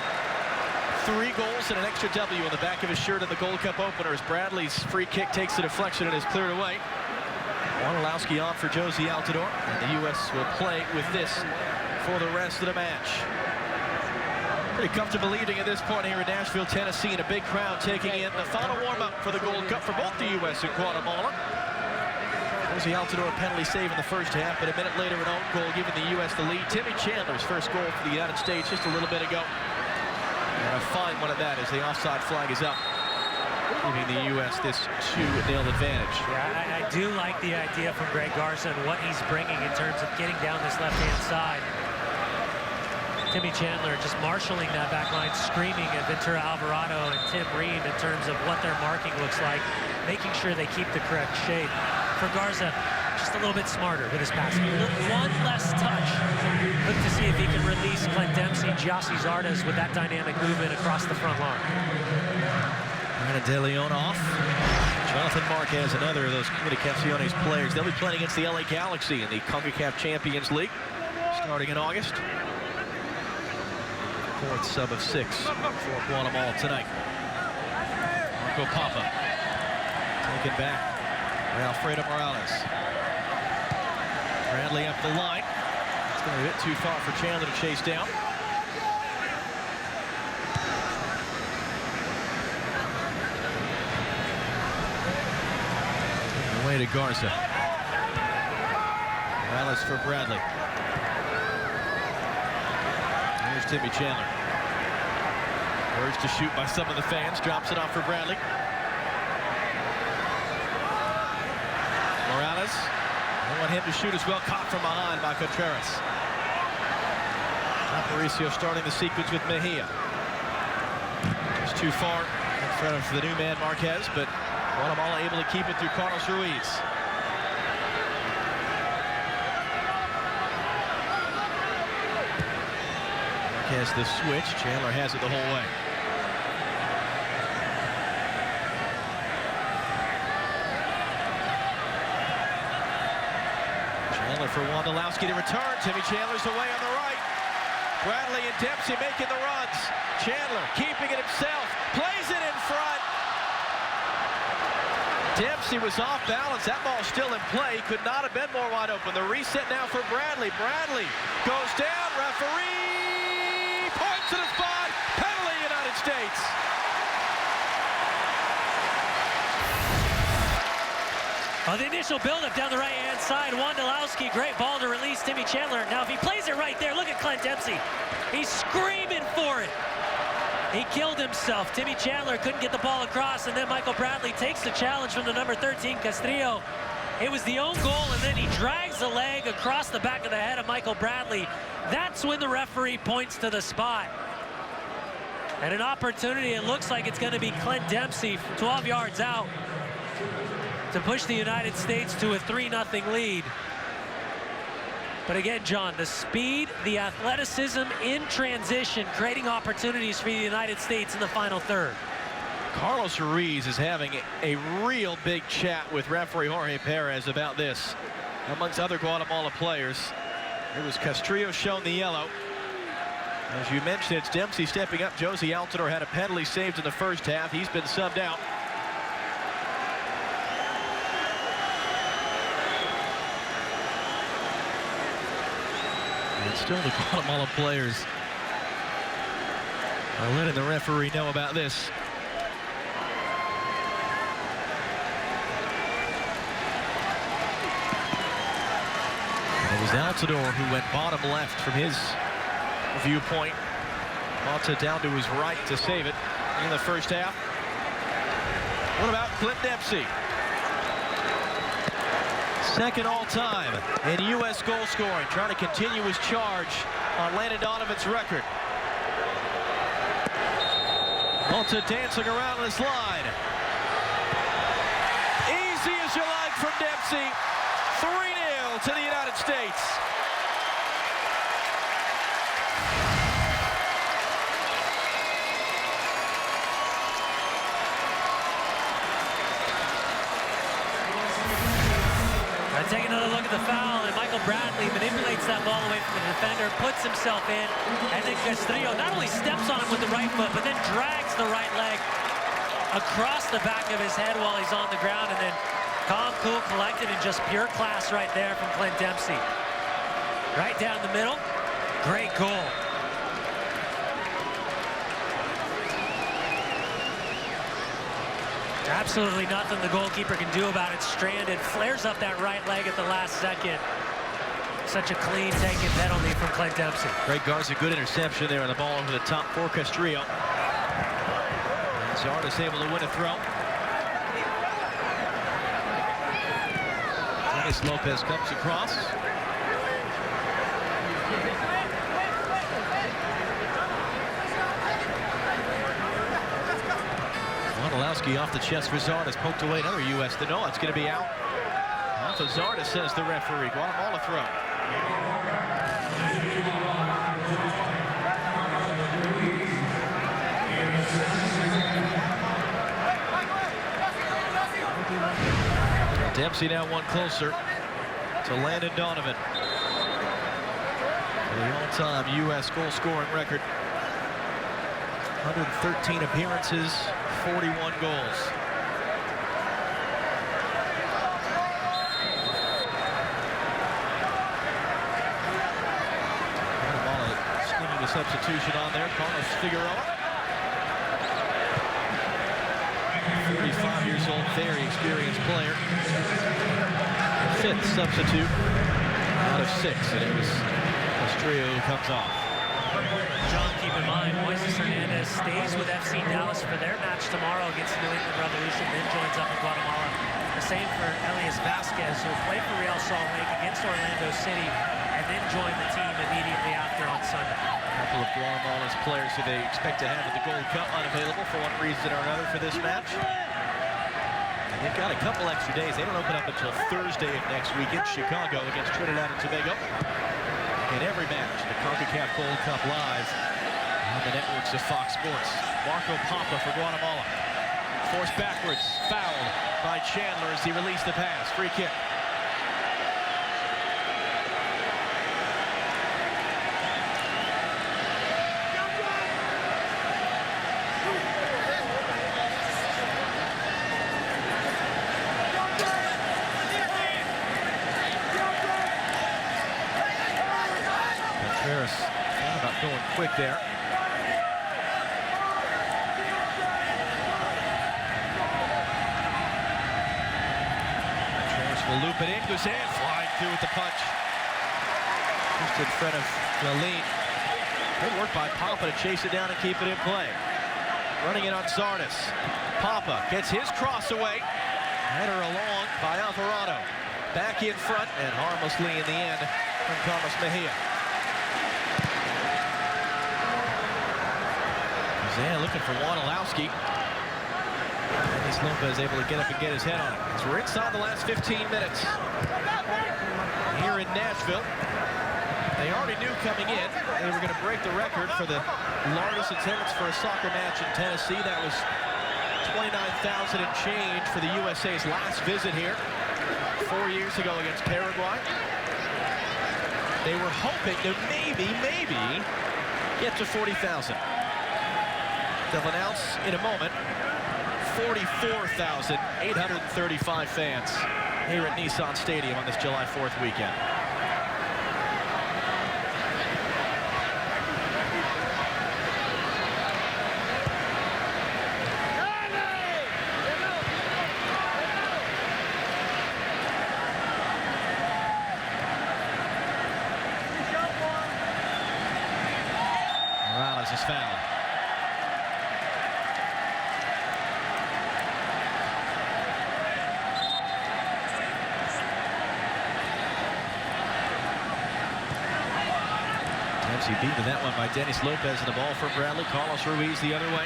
3 goals and an extra W on the back of his shirt in the Gold Cup opener as Bradley's free kick takes the deflection and is cleared away. Wondolowski on for Josie Altidore, and the U.S. will play with this for the rest of the match. Pretty comfortable evening at this point here in Nashville, Tennessee, and a big crowd taking in the final warm-up for the Gold Cup for both the U.S. and Guatemala. Josie Altidore penalty save in the first half, but a minute later an own goal giving the U.S. the lead. Timmy Chandler's first goal for the United States just a little bit ago. And a fine one at that as the offside flag is up, giving the U.S. this 2-0 advantage. Yeah, I do like the idea from Greg Garza and what he's bringing in terms of getting down this left-hand side. Timmy Chandler just marshaling that back line, screaming at Ventura Alvarado and Tim Ream in terms of what their marking looks like, making sure they keep the correct shape. For Garza, just a little bit smarter with his passing. One less touch. Look to see if he can release Glenn Dempsey, Jossie Zardes with that dynamic movement across the front line. Brandon De Leon off. Jonathan Marquez, another of those Comunicaciones players. They'll be playing against the LA Galaxy in the CONCACAF Champions League starting in August. 4th sub of 6 for Guatemala tonight. Marco Papa taken back by Alfredo Morales. Bradley up the line. It's going to be a bit too far for Chandler to chase down. Away to Garza. Morales for Bradley. Here's Timmy Chandler. Urged to shoot by some of the fans. Drops it off for Bradley. Morales. I want him to shoot as well. Caught from behind by Contreras. Aparicio starting the sequence with Mejia. It's too far in front of the new man Marquez, but Guatemala able to keep it through Carlos Ruiz. Has the switch. Chandler has it the whole way. Chandler for Wondolowski to return. Timmy Chandler's away on the right. Bradley and Dempsey making the runs. Chandler keeping it himself. Plays it in front. Dempsey was off balance. That ball still in play. Could not have been more wide open. The reset now for Bradley. Bradley goes down. Referee points to the spot. Penalty, United States. On the initial buildup down the right-hand side, Wondolowski, great ball to release Timmy Chandler. Now, if he plays it right there, look at Clint Dempsey. He's screaming for it. He killed himself. Timmy Chandler couldn't get the ball across, and then Michael Bradley takes the challenge from the number 13, Castrillo. It was the own goal, and then he drags the leg across the back of the head of Michael Bradley. That's when the referee points to the spot. And an opportunity, it looks like it's going to be Clint Dempsey, 12 yards out, to push the United States to a 3-0 lead. But again, John, the speed, the athleticism in transition, creating opportunities for the United States in the final third. Carlos Ruiz is having a real big chat with referee Jorge Perez about this, amongst other Guatemala players. It was Castrillo shown the yellow. As you mentioned, it's Dempsey stepping up. Josie Altidore had a penalty saved in the first half. He's been subbed out. And still the Guatemala players are letting the referee know about this. It was Altidore who went bottom left from his viewpoint. Mata down to his right to save it in the first half. What about Clint Dempsey? Second all-time in U.S. goal scoring, trying to continue his charge on Landon Donovan's record. Mata dancing around this line. Easy as you like from Dempsey. 3-0 to the United States. Take another look at the foul, and Michael Bradley manipulates that ball away from the defender, puts himself in, and then Castrillo not only steps on him with the right foot, but then drags the right leg across the back of his head while he's on the ground, and then calm, cool, collected, and just pure class right there from Clint Dempsey. Right down the middle, great goal. Absolutely nothing the goalkeeper can do about it. Stranded, flares up that right leg at the last second. Such a clean taken penalty from Clint Dempsey. Greg Garza, good interception there on the ball over the top for Castrillo. And Zardes able to win a throw. Dennis Lopez comes across. Wondolowski off the chest for Zardes, poked away another U.S. No, it's going to be out. Off of Zardes, says the referee. Guatemala throw. Dempsey now one closer to Landon Donovan. For the all-time U.S. goal scoring record. 113 appearances, 41 goals. Guatemala swinging a substitution on there. Carlos Figueroa. 35 years old, very experienced player. Fifth substitute out of 6, and it was Castrillo who comes off. John, keep in mind, Moises Hernandez stays with FC Dallas for their match tomorrow against New England Revolution, then joins up in Guatemala. The same for Elias Vasquez, who will play for Real Salt Lake against Orlando City, and then join the team immediately after on Sunday. A couple of Guatemala's players who they expect to have at the Gold Cup unavailable for one reason or another for this match. They've got a couple extra days. They don't open up until Thursday of next week in Chicago against Trinidad and Tobago. In every match, the CONCACAF Gold Cup live on the networks of Fox Sports. Marco Papa for Guatemala. Forced backwards, fouled by Chandler as he released the pass. Free kick. Thought about going quick there. Contreras will loop it in. Guzan flying through with the punch. Just in front of Galeen. Good work by Papa to chase it down and keep it in play. Running it on Zardes. Papa gets his cross away. Header along by Alvarado. Back in front and harmlessly in the end from Carlos Mejia. Guzan looking for Wondolowski. Denis Lopez able to get up and get his head on it. So we're inside the last 15 minutes here in Nashville. They already knew coming in they were going to break the record for the largest attendance for a soccer match in Tennessee. That was 29,000 and change for the USA's last visit here 4 years ago against Paraguay. They were hoping to maybe get to 40,000. They'll announce in a moment 44,835 fans here at Nissan Stadium on this July 4th weekend. Morales is fouled. Beat with that one by Denis Lopez, and the ball for Bradley. Carlos Ruiz the other way.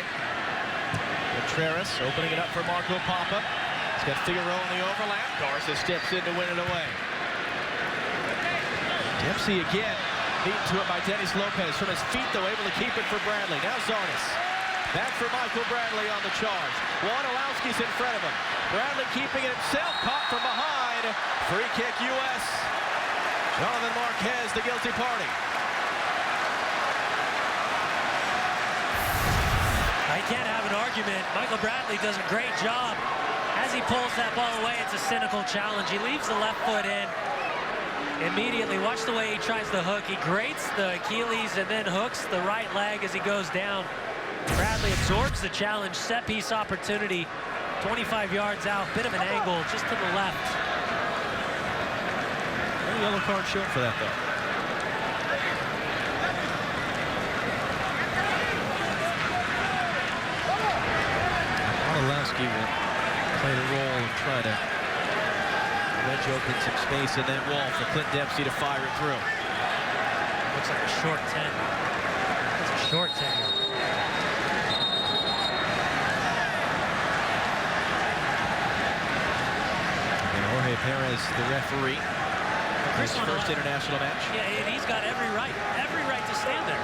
Contreras opening it up for Marco Papa. He's got Figueroa in the overlap. Garza steps in to win it away. Dempsey again beaten to it by Denis Lopez. From his feet though, able to keep it for Bradley. Now Zardes. Back for Michael Bradley on the charge. Wondolowski's in front of him. Bradley keeping it himself. Caught from behind. Free kick U.S. Jonathan Marquez, the guilty party. I can't have an argument. Michael Bradley does a great job. As he pulls that ball away, it's a cynical challenge. He leaves the left foot in immediately. Watch the way he tries to hook. He grates the Achilles and then hooks the right leg as he goes down. Bradley absorbs the challenge. Set piece opportunity. 25 yards out. Bit of an angle just to the left. No yellow card shown for that though. Wondolowski will play the role of trying to wedge open some space in that wall for Clint Dempsey to fire it through. Looks like a short 10. It's a short 10. And Jorge Perez, the referee, his first international match. Yeah, and he's got every right to stand there.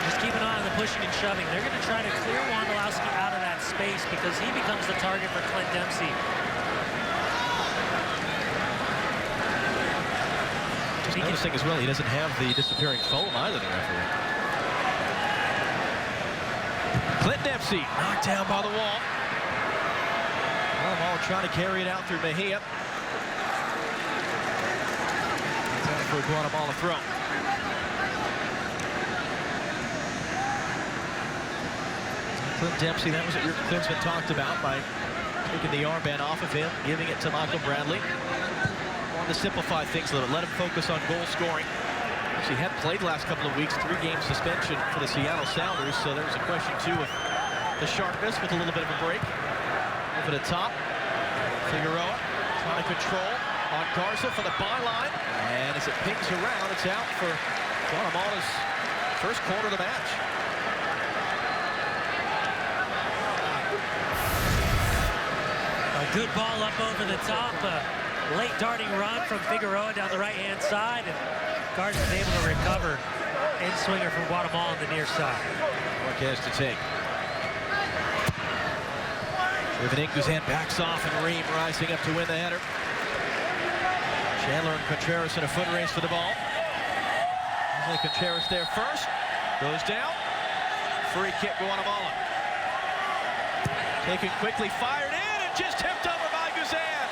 Just keep an eye on the pushing and shoving. They're going to try to clear Wondolowski out of that space because he becomes the target for Clint Dempsey. Just noticing as well, he doesn't have the disappearing foam either, the referee. Clint Dempsey knocked down by the wall. Guatemala trying to carry it out through Mejia. Time for a Guatemala throw. Clint Dempsey, that was what your Klinsman talked about by taking the armband off of him, giving it to Michael Bradley. Wanted to simplify things a little bit, let him focus on goal scoring. Actually hadn't played the last couple of weeks, 3-game suspension for the Seattle Sounders, so there was a question too of the sharpness with a little bit of a break. Over the top, Figueroa trying to control on Garza for the byline, and as it pings around, it's out for Guatemala's first quarter of the match. Good ball up over the top. Late darting run from Figueroa down the right-hand side. And Garza's able to recover. In-swinger from Guatemala on the near side. Marquez to take. Riven Guzan backs off, and Ream rising up to win the header. Chandler and Contreras in a foot race for the ball. Contreras there first. Goes down. Free kick, Guatemala. Taken quickly, fired in, and just tipped over by Guzan.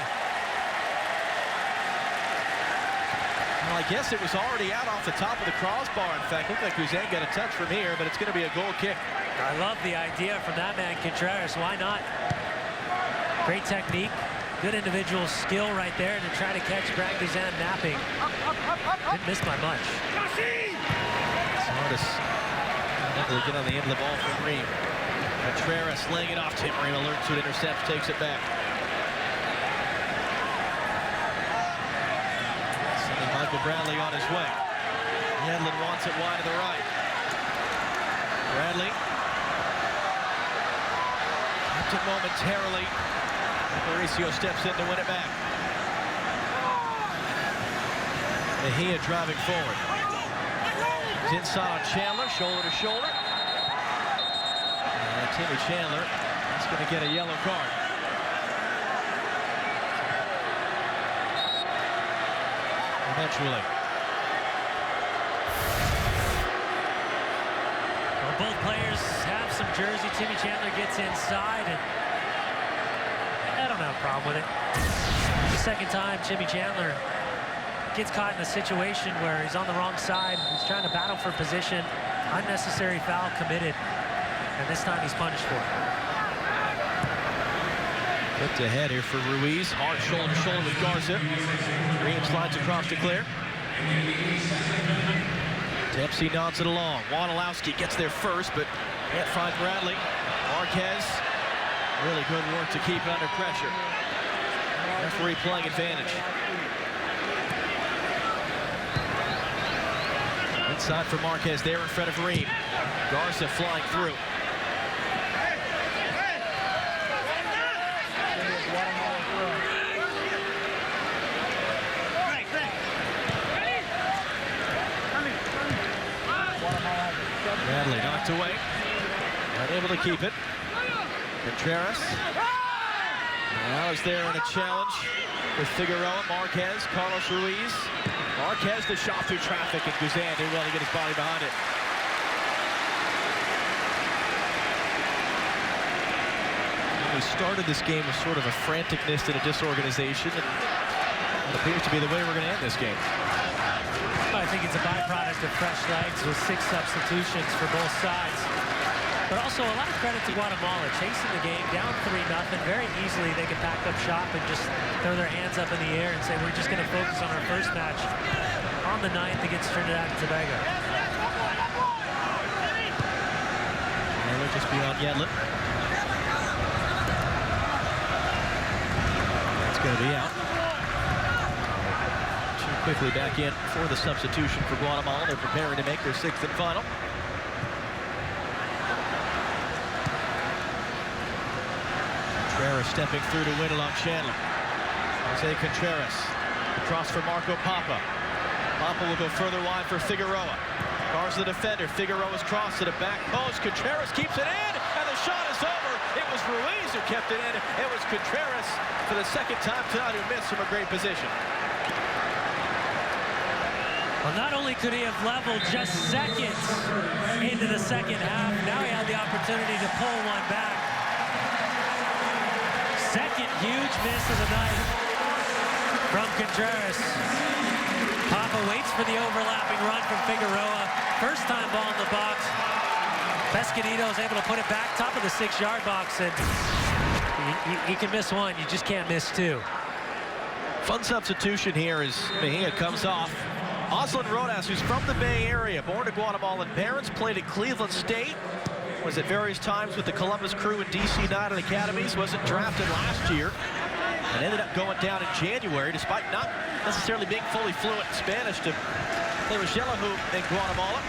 Well, I guess it was already out off the top of the crossbar. In fact, looked like Guzan got a touch from here, but it's going to be a goal kick. I love the idea from that man, Contreras. Why not? Great technique. Good individual skill right there to try to catch Brad Guzan napping. Didn't miss by much. Smartis able to get on the end of the ball from Ream. Contreras laying it off. Tim Ream alerts to it, intercepts, takes it back. Sending Michael Bradley on his way. Yedlin wants it wide to the right. Bradley. Kept it momentarily. Mauricio steps in to win it back. Mejia driving forward. He's inside on Chandler, shoulder to shoulder. And Timmy Chandler is going to get a yellow card. Eventually. Well, both players have some jersey. Timmy Chandler gets inside, and I don't have a problem with it. The second time Timmy Chandler gets caught in a situation where he's on the wrong side. He's trying to battle for position. Unnecessary foul committed. And this time he's punished for it. Flipped ahead here for Ruiz. Hard shoulder to shoulder with Garza. Ream slides across to clear. Dempsey nods it along. Wondolowski gets there first, but can't find Bradley. Marquez. Really good work to keep it under pressure. Referee playing advantage. Inside for Marquez there in front of Ream. Garza flying through. Bradley knocked away. Unable to keep it. Contreras. Now is there in a challenge with Figueroa, Marquez, Carlos Ruiz. Marquez the shot through traffic, and Guzan did well to get his body behind it. We started this game with sort of a franticness and a disorganization, and it appears to be the way we're going to end this game. I think it's a byproduct of fresh legs with 6 substitutions for both sides. But also a lot of credit to Guatemala, chasing the game, down 3-0. Very easily they can pack up shop and just throw their hands up in the air and say, we're just going to focus on our first match on the 9th against Trinidad and Tobago. Taylor just beyond Yedlin. That's going to be out. Quickly back in for the substitution for Guatemala. They're preparing to make their 6th and final. Contreras stepping through to win along Chandler. Jose Contreras across for Marco Papa. Papa will go further wide for Figueroa. Garza the defender. Figueroa's cross to the back post. Contreras keeps it in, and the shot is over. It was Ruiz who kept it in. It was Contreras for the second time tonight who missed from a great position. Well, not only could he have leveled just seconds into the second half, now he had the opportunity to pull one back. Second huge miss of the night from Contreras. Papa waits for the overlapping run from Figueroa. First time ball in the box. Pescadito is able to put it back top of the 6-yard box, and you can miss one, you just can't miss 2. Fun substitution here as Mejia comes off. Aslan Rodas, who's from the Bay Area, born to Guatemalan parents, played at Cleveland State, was at various times with the Columbus Crew and DC United Academies, wasn't drafted last year, and ended up going down in January, despite not necessarily being fully fluent in Spanish, to play with Xelajú in Guatemala.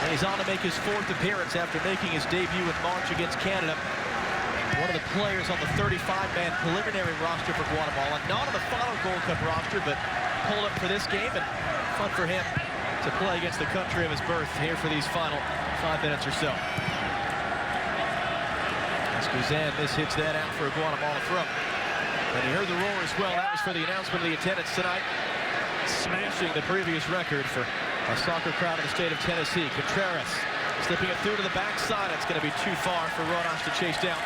And he's on to make his 4th appearance after making his debut in March against Canada. one of the players on the 35-man preliminary roster for Guatemala. Not on the final Gold Cup roster, but pulled up for this game, and fun for him to play against the country of his birth here for these final 5 minutes or so. As Guzan mishits that out for a Guatemala throw. And he heard the roar as well. That was for the announcement of the attendance tonight. Smashing the previous record for a soccer crowd in the state of Tennessee. Contreras slipping it through to the backside. It's going to be too far for Rodas to chase down.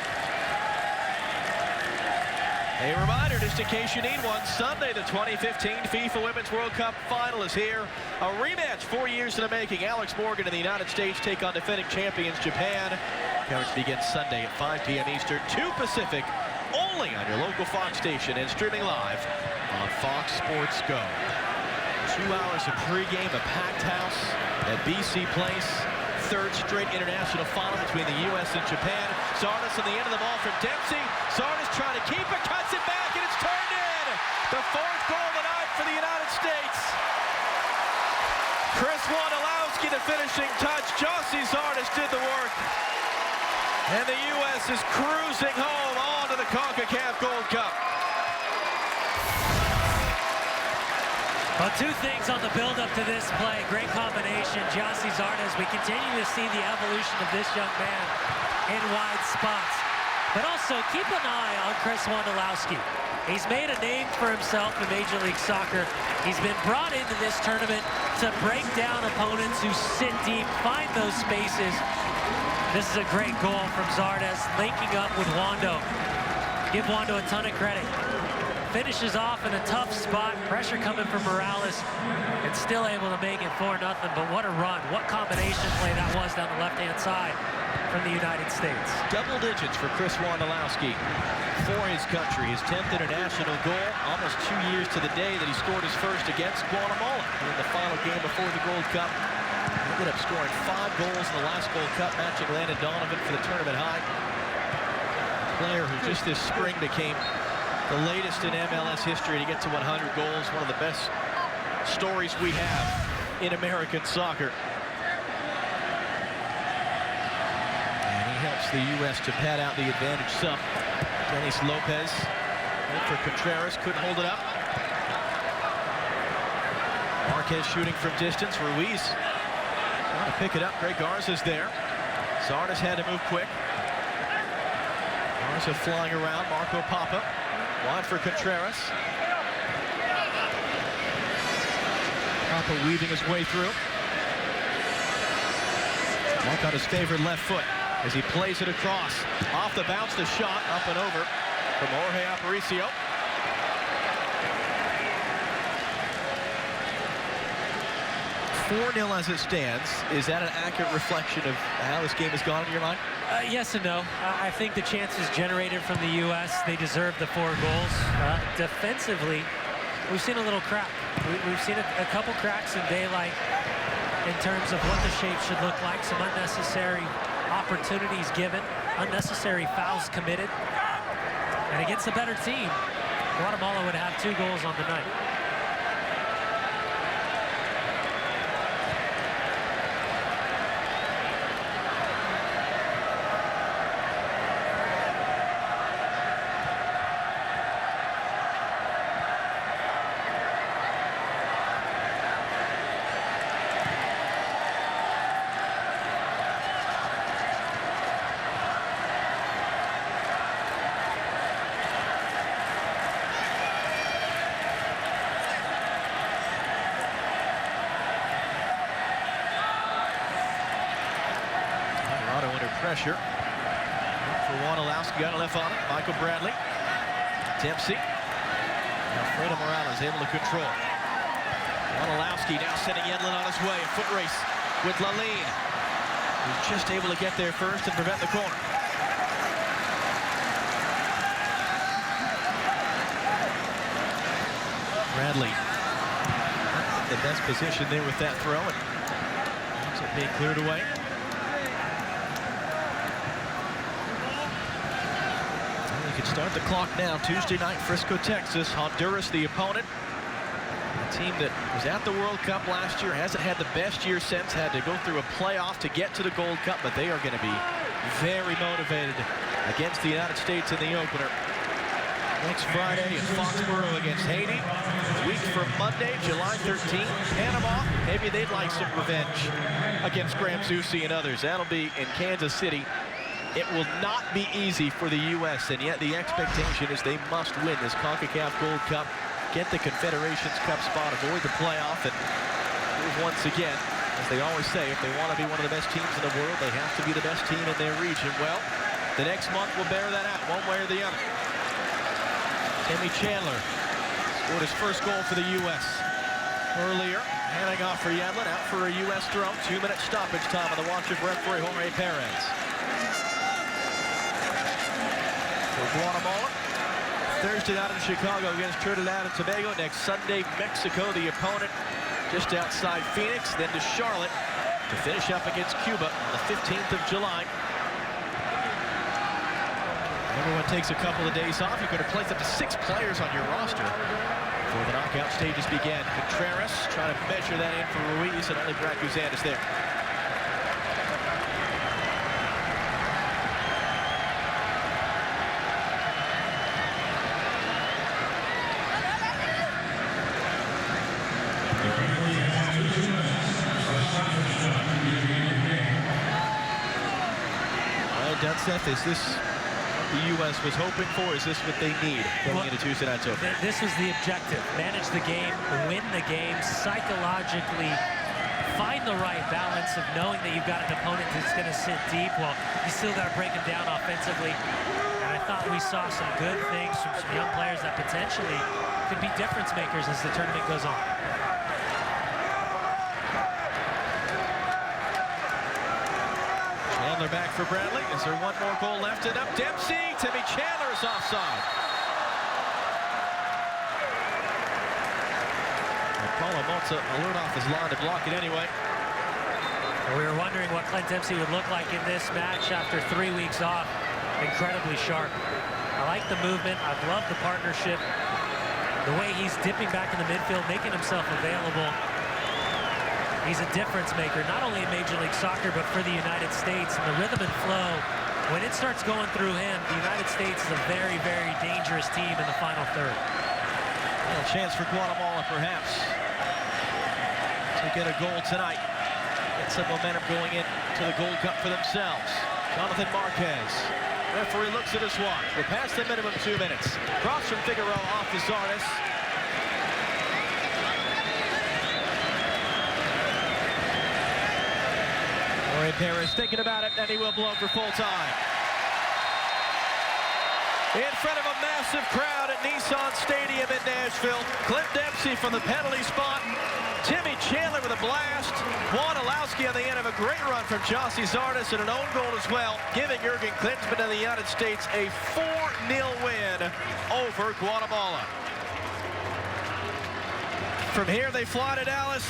A reminder, just in case you need one, Sunday the 2015 FIFA Women's World Cup final is here. A rematch 4 years in the making. Alex Morgan and the United States take on defending champions Japan. Coverage begins Sunday at 5 p.m. Eastern, 2 Pacific, only on your local Fox station and streaming live on Fox Sports Go. 2 hours of pregame, a packed house at BC Place. Third straight international final between the U.S. and Japan. Zardes on the end of the ball from Dempsey. Zardes trying to keep it, cuts it back, and it's turned in. The 4th goal of the night for the United States. Chris Wondolowski, the finishing touch. Josie Zardes did the work. And the U.S. is cruising home on to the CONCACAF Gold Cup. Well, 2 things on the build-up to this play. Great combination. Josie Zardes, we continue to see the evolution of this young man in wide spots. But also, keep an eye on Chris Wondolowski. He's made a name for himself in Major League Soccer. He's been brought into this tournament to break down opponents who sit deep, find those spaces. This is a great goal from Zardes, linking up with Wondo. Give Wondo a ton of credit. Finishes off in a tough spot, pressure coming from Morales, and still able to make it 4-0. But what a run, what combination play that was down the left-hand side from the United States. Double digits for Chris Wondolowski for his country. His 10th international goal, almost 2 years to the day that he scored his first against Guatemala in the final game before the Gold Cup. He ended up scoring 5 goals in the last Gold Cup, matching Landon Donovan for the tournament high. A player who just this spring became the latest in MLS history to get to 100 goals. One of the best stories we have in American soccer. And he helps the U.S. to pad out the advantage some. Dennis Lopez went for Contreras, couldn't hold it up. Marquez shooting from distance. Ruiz trying to pick it up. Greg Garza's there. Zardes had to move quick. Garza flying around. Marco Papa. Wide for Contreras. Papa weaving his way through. Mark on his favorite left foot as he plays it across. Off the bounce, the shot up and over from Jorge Aparicio. (4-0) as it stands. Is that an accurate reflection of how this game has gone in your mind? Yes and no. I think the chances generated from the U.S., they deserve the 4 goals. Defensively, we've seen a little crack. We've seen a couple cracks in daylight in terms of what the shape should look like. Some unnecessary opportunities given, unnecessary fouls committed. And against a better team, Guatemala would have 2 goals on the night. Pressure for Wondolowski, got a left on it. Michael Bradley, Dempsey. Alfredo Morales able to control. Wondolowski now sending Yedlin on his way. A foot race with Laline, who's just able to get there first and prevent the corner. Bradley, the best position there with that throw, and ends up being cleared away. We can start the clock now. Tuesday night, Frisco, Texas. Honduras, the opponent. A team that was at the World Cup last year, hasn't had the best year since, had to go through a playoff to get to the Gold Cup, but they are going to be very motivated against the United States in the opener. Next Friday in Foxborough against Haiti. Week from Monday, July 13th, Panama. Maybe they'd like some revenge against Graham Zusi and others. That'll be in Kansas City. It will not be easy for the U.S., and yet the expectation is they must win this CONCACAF Gold Cup, get the Confederations Cup spot, avoid the playoff, and once again, as they always say, if they want to be one of the best teams in the world, they have to be the best team in their region. Well, the next month will bear that out, one way or the other. Timmy Chandler scored his first goal for the U.S. earlier, handing off for Yedlin, out for a U.S. throw. 2-minute stoppage time on the watch of referee Jorge Perez. For Guatemala, Thursday night in Chicago against Trinidad and Tobago. Next Sunday, Mexico, the opponent, just outside Phoenix, then to Charlotte to finish up against Cuba on the 15th of July. Everyone takes a couple of days off. You could have placed up to 6 players on your roster before the knockout stages began. Contreras trying to measure that in for Ruiz, and only Brad Guzan is there. Dunseth, is this what the U.S. was hoping for? Is this what they need going into Tuesday night's opener? This was the objective. Manage the game, win the game, psychologically find the right balance of knowing that you've got an opponent that's going to sit deep. Well, you still got to break them down offensively. And I thought we saw some good things from some young players that potentially could be difference makers as the tournament goes on. Chandler back for Bradley. Is there one more goal left? And up Dempsey. Timmy Chandler is offside. And Paulo Mota alert off his line to block it anyway. We were wondering what Clint Dempsey would look like in this match after 3 weeks off. Incredibly sharp. I like the movement. I love the partnership. The way he's dipping back in the midfield, making himself available. He's a difference maker, not only in Major League Soccer, but for the United States. And the rhythm and flow, when it starts going through him, the United States is a very, very dangerous team in the final third. Well, a chance for Guatemala, perhaps, to get a goal tonight. Get some momentum going into the Gold Cup for themselves. Jonathan Marquez. Referee looks at his watch. We're past the minimum 2 minutes. Cross from Figueroa off to Zardes. Perez thinking about it, and he will blow for full time. In front of a massive crowd at Nissan Stadium in Nashville, Clint Dempsey from the penalty spot. Timmy Chandler with a blast. Juan Olowski on the end of a great run from Jossie Zardes and an own goal as well, giving Jurgen Klinsmann and the United States a 4-0 win over Guatemala. From here, they fly to Dallas.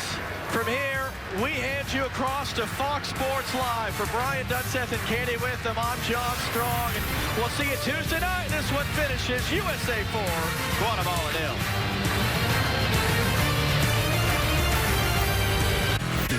From here, we hand you across to Fox Sports Live. For Brian Dunseth and Katie Witham, I'm John Strong. And we'll see you Tuesday night. This one finishes USA 4, Guatemala 0.